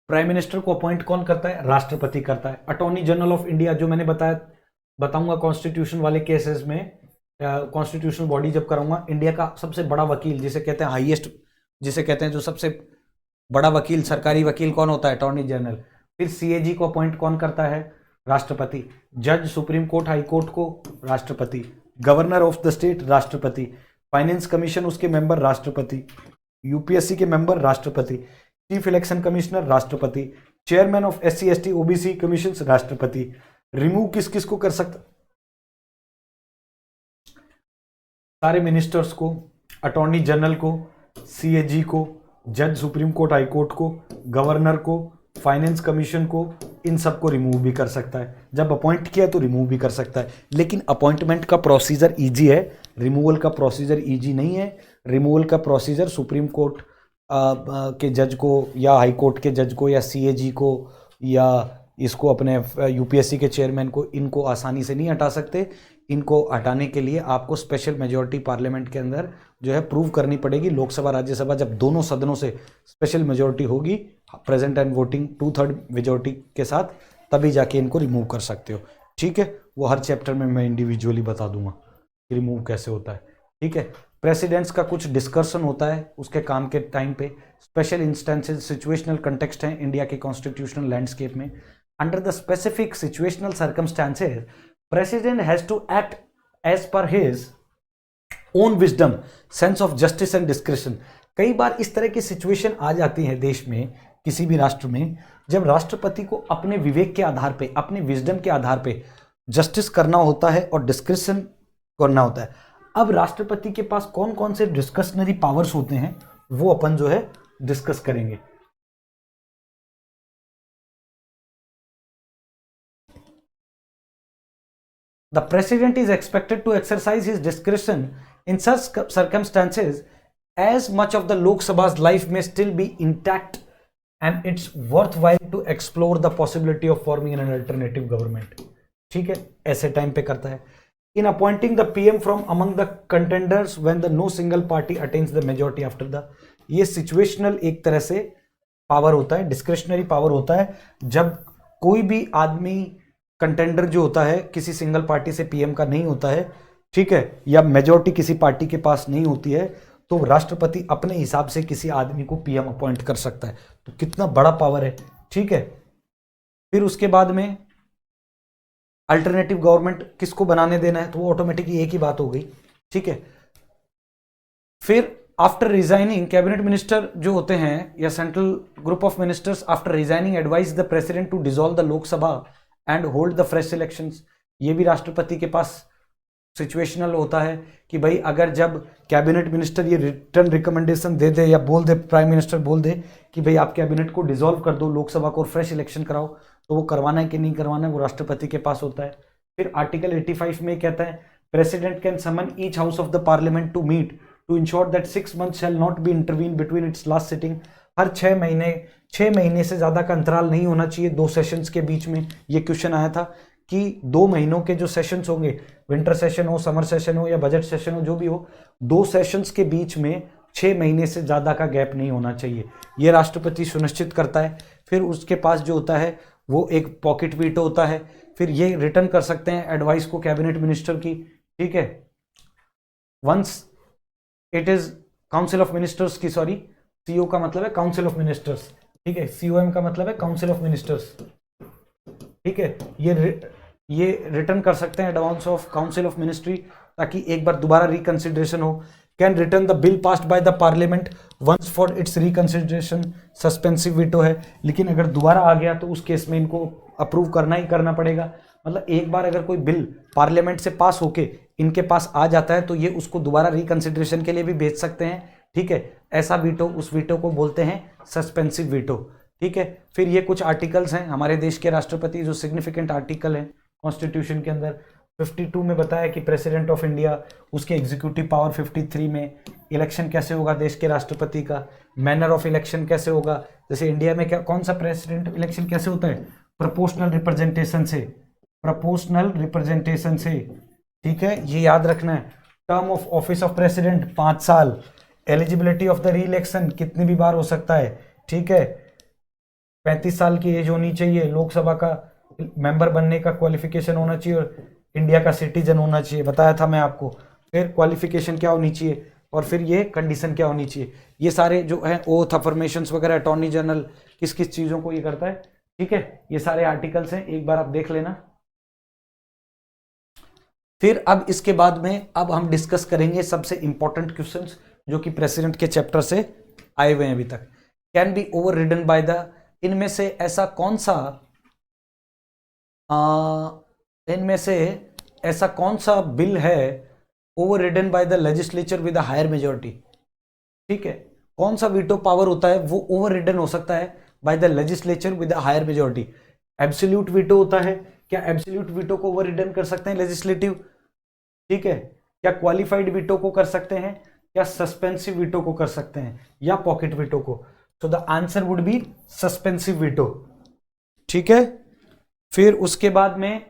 prime minister को अपॉइंट कौन करता है? राष्ट्रपति करता है। अटॉर्नी जनरल ऑफ इंडिया जो मैंने बताऊंगा कॉन्स्टिट्यूशन वाले केसेस में, कॉन्स्टिट्यूशनल बॉडी जब कराऊंगा, इंडिया का सबसे बड़ा वकील जिसे कहते हैं हाईएस्ट, जिसे कहते हैं जो सबसे बड़ा वकील, सरकारी वकील कौन होता है? Attorney general. फिर सीएजी को अपॉइंट कौन करता है? राष्ट्रपति। जज सुप्रीम कोर्ट हाई कोर्ट को? राष्ट्रपति। Governor of the state? राष्ट्रपति। फाइनेंस कमीशन उसके मेंबर? राष्ट्रपति। यूपीएससी के मेंबर? राष्ट्रपति। Chief election commissioner? राष्ट्रपति। Chairman of SC ST OBC commission? राष्ट्रपति। रिमूव किस किस को कर सकता? सारे मिनिस्टर्स को, अटॉर्नी जनरल को, सीएजी को, जज सुप्रीम कोर्ट हाई कोर्ट को, गवर्नर को, फाइनेंस कमीशन को, इन सबको रिमूव भी कर सकता है। जब अपॉइंट किया तो रिमूव भी कर सकता है, लेकिन अपॉइंटमेंट का प्रोसीजर इजी है, रिमूवल का प्रोसीजर इजी नहीं है। रिमूवल का प्रोसीजर सुप्रीम कोर्ट के जज को या हाई कोर्ट के जज को या सीएजी को या इसको अपने यूपीएससी के चेयरमैन को, इनको आसानी से नहीं हटा सकते। इनको हटाने के लिए आपको स्पेशल मेजॉरिटी पार्लियामेंट के अंदर जो है प्रूव करनी पड़ेगी। लोकसभा राज्यसभा जब दोनों सदनों से स्पेशल मेजॉरिटी होगी, प्रेजेंट एंड वोटिंग 2/3 मेजॉरिटी के साथ, तभी जाके इनको रिमूव कर सकते हो। ठीक है। वो हर चैप्टर में मैं इंडिविजुअली बता दूंगा कि रिमूव कैसे होता है। ठीक है। प्रेसिडेंट्स का कुछ डिस्कशन होता है उसके काम के टाइम पे, स्पेशल इंस्टेंसेस, सिचुएशनल कंटेक्स्ट हैं इंडिया के कॉन्स्टिट्यूशनल लैंडस्केप में। Under the specific situational circumstances, president has to act as per his own wisdom, sense of justice and discretion. कई बार इस तरह की सिचुएशन आ जाती है देश में, किसी भी राष्ट्र में, जब राष्ट्रपति को अपने विवेक के आधार पे, अपने विजडम के आधार पे जस्टिस करना होता है और डिस्क्रिशन करना होता है। अब राष्ट्रपति के पास कौन कौन से डिस्कशनरी पावर्स होते हैं वो अपन जो है डिस्कस करेंगे। The president is expected to exercise his discretion in such circumstances as much of the Lok Sabha's life may still be intact and it's worthwhile to explore the possibility of forming an alternative government. ठीक है, ऐसे time पे करता है। In appointing the PM from among the contenders when the no single party attains the majority after the, ये situational एक तरह से पावर होता है, डिस्क्रिशनरी पावर होता है। जब कोई भी आदमी कंटेंडर जो होता है किसी सिंगल पार्टी से पीएम का नहीं होता है, ठीक है, या मेजॉरिटी किसी पार्टी के पास नहीं होती है, तो राष्ट्रपति अपने हिसाब से किसी आदमी को पीएम अपॉइंट कर सकता है। तो कितना बड़ा पावर है। ठीक है। फिर उसके बाद में अल्टरनेटिव गवर्नमेंट किसको बनाने देना है, तो वो ऑटोमेटिकली एक ही बात हो गई। ठीक है। फिर आफ्टर रिजाइनिंग, कैबिनेट मिनिस्टर जो होते हैं या central group of ministers after resigning advise the president to dissolve the Lok Sabha and hold the fresh elections. ये भी राष्ट्रपति के पास सिचुएशनल होता है कि भाई अगर जब कैबिनेट मिनिस्टर ये रिटर्न रिकमेंडेशन दे दे या बोल दे, प्राइम मिनिस्टर बोल दे कि भाई आप कैबिनेट को डिसॉल्व कर दो, लोकसभा को फ्रेश इलेक्शन कराओ, तो वो करवाना है कि नहीं करवाना है वो राष्ट्रपति के पास होता है। फिर आर्टिकल 85 में कहता है president can summon each house of the parliament to meet to ensure that 6 months shall not be intervene between its last sitting. हर 6 महीने से ज्यादा का अंतराल नहीं होना चाहिए 2 सेशंस के बीच में। ये क्वेश्चन आया था कि 2 महीनों के जो सेशंस होंगे, विंटर सेशन हो, समर सेशन हो या बजट सेशन हो, जो भी हो, 2 सेशंस के बीच में 6 महीने से ज्यादा का गैप नहीं होना चाहिए। ये राष्ट्रपति सुनिश्चित करता है। फिर उसके पास जो होता है वो एक पॉकेट वीटो होता है। फिर ये रिटर्न कर सकते हैं एडवाइस को कैबिनेट मिनिस्टर की, ठीक है। Once it is council of ministers की, सॉरी, सीओ का मतलब है काउंसिल ऑफ मिनिस्टर्स, ठीक है, सीओएम का मतलब है काउंसिल ऑफ मिनिस्टर्स, ठीक है। ये रिटर्न कर सकते हैं advance of council of ministry ताकि एक बार दोबारा रिकंसिडरेशन हो। Can return the bill passed by the parliament once for its reconsideration, suspensive veto है, लेकिन अगर दोबारा आ गया तो उस केस में इनको अप्रूव करना ही करना पड़ेगा। मतलब एक बार अगर कोई बिल पार्लियामेंट से पास होके इनके पास आ जाता है तो ये उसको दोबारा रिकंसिडरेशन के लिए भी भेज सकते हैं, ठीक है। ऐसा वीटो, उस वीटो को बोलते हैं सस्पेंसिव वीटो, ठीक है। फिर ये कुछ आर्टिकल्स हैं हमारे देश के राष्ट्रपति जो सिग्निफिकेंट आर्टिकल हैं कॉन्स्टिट्यूशन के अंदर। 52 में बताया कि प्रेसिडेंट ऑफ इंडिया, उसके एग्जीक्यूटिव पावर। 53 में इलेक्शन कैसे होगा देश के राष्ट्रपति का, मैनर ऑफ इलेक्शन कैसे होगा, जैसे इंडिया में क्या कौन सा प्रेसिडेंट इलेक्शन कैसे होता है, प्रोपोर्शनल रिप्रेजेंटेशन से, प्रोपोर्शनल रिप्रेजेंटेशन से, ठीक है, ये याद रखना है। Term of office of president 5 साल, एलिजिबिलिटी ऑफ द री इलेक्शन कितनी भी बार हो सकता है, ठीक है। 35 साल की एज होनी चाहिए, लोकसभा का मेंबर बनने का क्वालिफिकेशन होना चाहिए और इंडिया का सिटीजन होना चाहिए, बताया था मैं आपको। फिर क्वालिफिकेशन क्या होनी चाहिए और फिर ये कंडीशन क्या होनी चाहिए, ये सारे जो है ओथ अफर्मेशंस वगैरह, अटॉर्नी जनरल किस किस चीजों को ये करता है, ठीक है। ये सारे आर्टिकल्स हैं, एक बार आप देख लेना। फिर अब इसके बाद में अब हम डिस्कस करेंगे सबसे इंपॉर्टेंट क्वेश्चंस जो कि प्रेसिडेंट के चैप्टर से आए हुए हैं अभी तक। Can be overridden by the, इनमें से ऐसा कौन सा बिल है overridden by the legislature with a higher majority, ठीक है। कौन सा वीटो पावर होता है वो ओवर रिडन हो सकता है by the legislature with a higher majority. Absolute veto होता है, क्या एब्सोल्यूट वीटो को ओवर रिडन कर सकते हैं लेजिस्लेटिव, ठीक है। क्या क्वालिफाइड वीटो को कर सकते हैं, या सस्पेंसिव वीटो को कर सकते हैं, या पॉकेट वीटो को। सो the answer would B suspensive veto, ठीक है। फिर उसके बाद में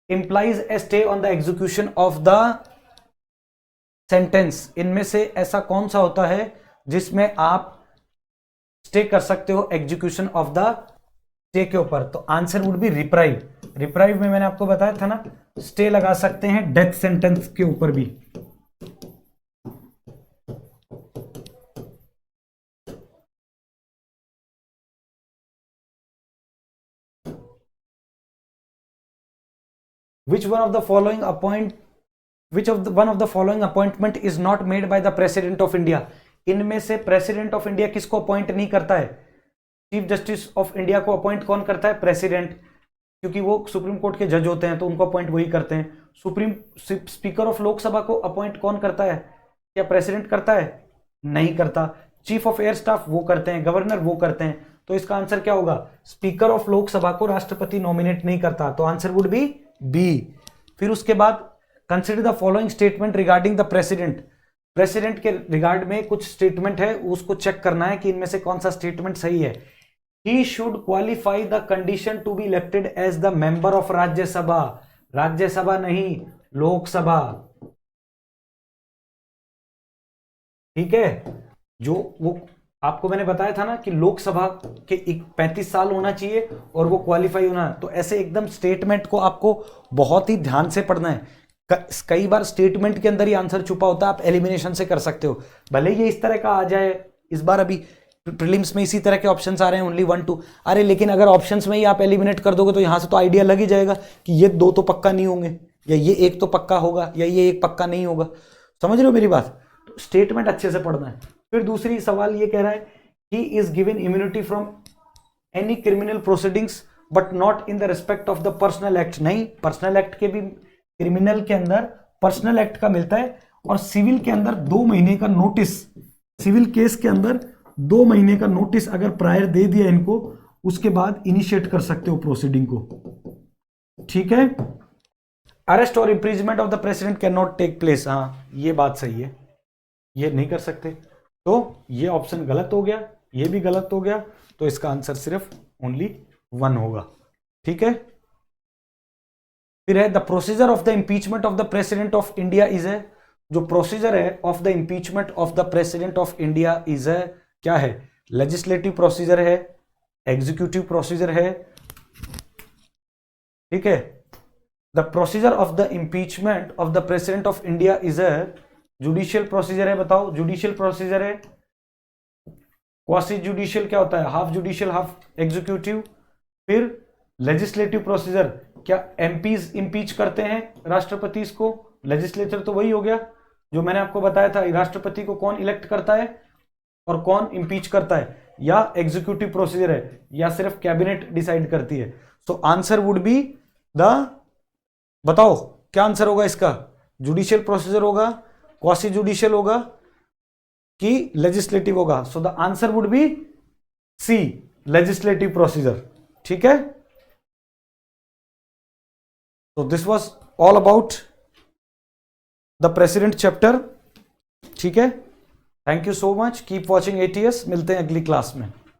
implies a stay on the execution of the sentence, इनमें से ऐसा कौन सा होता है जिसमें आप स्टे कर सकते हो एग्जीक्यूशन ऑफ द स्टे के ऊपर, तो answer would B reprieve. Reprieve में मैंने आपको बताया था ना, स्टे लगा सकते हैं डेथ सेंटेंस के ऊपर भी। Which one of the following appointment is not made by the President of India? इनमें से प्रेसिडेंट ऑफ इंडिया किसको अपॉइंट नहीं करता है? चीफ जस्टिस ऑफ इंडिया को अपॉइंट कौन करता है? प्रेसिडेंट, क्योंकि वो सुप्रीम कोर्ट के जज होते हैं तो उनको अपॉइंट वही करते हैं। स्पीकर ऑफ लोकसभा को अपॉइंट कौन करता है? क्या प्रेसिडेंट करता है? नहीं करता। चीफ ऑफ एयर स्टाफ वो करते हैं, गवर्नर वो करते हैं। तो इसका आंसर क्या होगा? स्पीकर ऑफ लोकसभा को राष्ट्रपति नॉमिनेट नहीं करता, तो आंसर वुड बी बी। फिर उसके बाद consider the following statement regarding the president. President के रिगार्ड में कुछ स्टेटमेंट है, उसको चेक करना है कि इनमें से कौन सा स्टेटमेंट सही है। He should qualify the condition to be elected as the member of Rajya Sabha, Rajya Sabha नहीं लोकसभा, ठीक है। जो वो आपको मैंने बताया था ना कि लोकसभा के 35 साल होना चाहिए और वो क्वालिफाई होना, तो ऐसे एकदम स्टेटमेंट को आपको बहुत ही ध्यान से पढ़ना है। कई बार स्टेटमेंट के अंदर ही आंसर छुपा होता है, आप एलिमिनेशन से कर सकते हो, भले ये इस तरह का आ जाए। इस बार अभी प्रीलिम्स में इसी तरह के ऑप्शंस आ रहे हैं, ओनली 1 2। अरे लेकिन अगर ऑप्शंस में ही आप एलिमिनेट कर दोगे तो यहां से तो आइडिया लग ही जाएगा कि ये 2 तो पक्का नहीं होंगे, या ये 1 तो पक्का होगा, या ये 1 पक्का नहीं होगा। समझ रहे हो मेरी बात? तो स्टेटमेंट अच्छे से पढ़ना है। फिर दूसरी सवाल ये कह रहा है he is given immunity from any criminal proceedings but not in the respect of the personal act. नहीं, पर्सनल एक्ट के भी क्रिमिनल के अंदर पर्सनल एक्ट का मिलता है, और सिविल के अंदर 2 महीने का नोटिस, सिविल केस के अंदर 2 महीने का नोटिस अगर प्रायर दे दिया इनको, उसके बाद इनिशिएट कर सकते हो प्रोसीडिंग को। ठीक है। अरेस्ट और imprisonment of the president cannot take place, हाँ ये बात सही है, ये नहीं कर सकते। तो ये ऑप्शन गलत हो गया, ये भी गलत हो गया, तो इसका आंसर सिर्फ ओनली 1 होगा। ठीक है। फिर है the procedure of the impeachment of the president of India is है, जो प्रोसीजर है of the impeachment of the president of India is है, क्या है? लेजिस्लेटिव प्रोसीजर है, एग्जीक्यूटिव प्रोसीजर है। ठीक है। The procedure of the impeachment of the president of India is a judicial procedure है, बताओ जुडिशियल प्रोसीजर है। क्वासी जुडिशियल क्या होता है? Half judicial half executive. फिर लेजिस्लेटिव प्रोसीजर, क्या एमपीज इंपीच करते हैं राष्ट्रपति को? लेजिस्लेचर तो वही हो गया जो मैंने आपको बताया था, राष्ट्रपति को कौन इलेक्ट करता है और कौन इंपीच करता है। या एग्जीक्यूटिव प्रोसीजर है, या सिर्फ कैबिनेट डिसाइड करती है। So answer would be the, बताओ क्या आंसर होगा इसका? जुडिशियल प्रोसीजर होगा, क्वासी जुडिशियल होगा कि लेजिस्लेटिव होगा? So the answer would be C, legislative procedure. ठीक है। तो this was all about the president chapter. ठीक है। Thank you so much, keep watching ATS, मिलते हैं अगली क्लास में।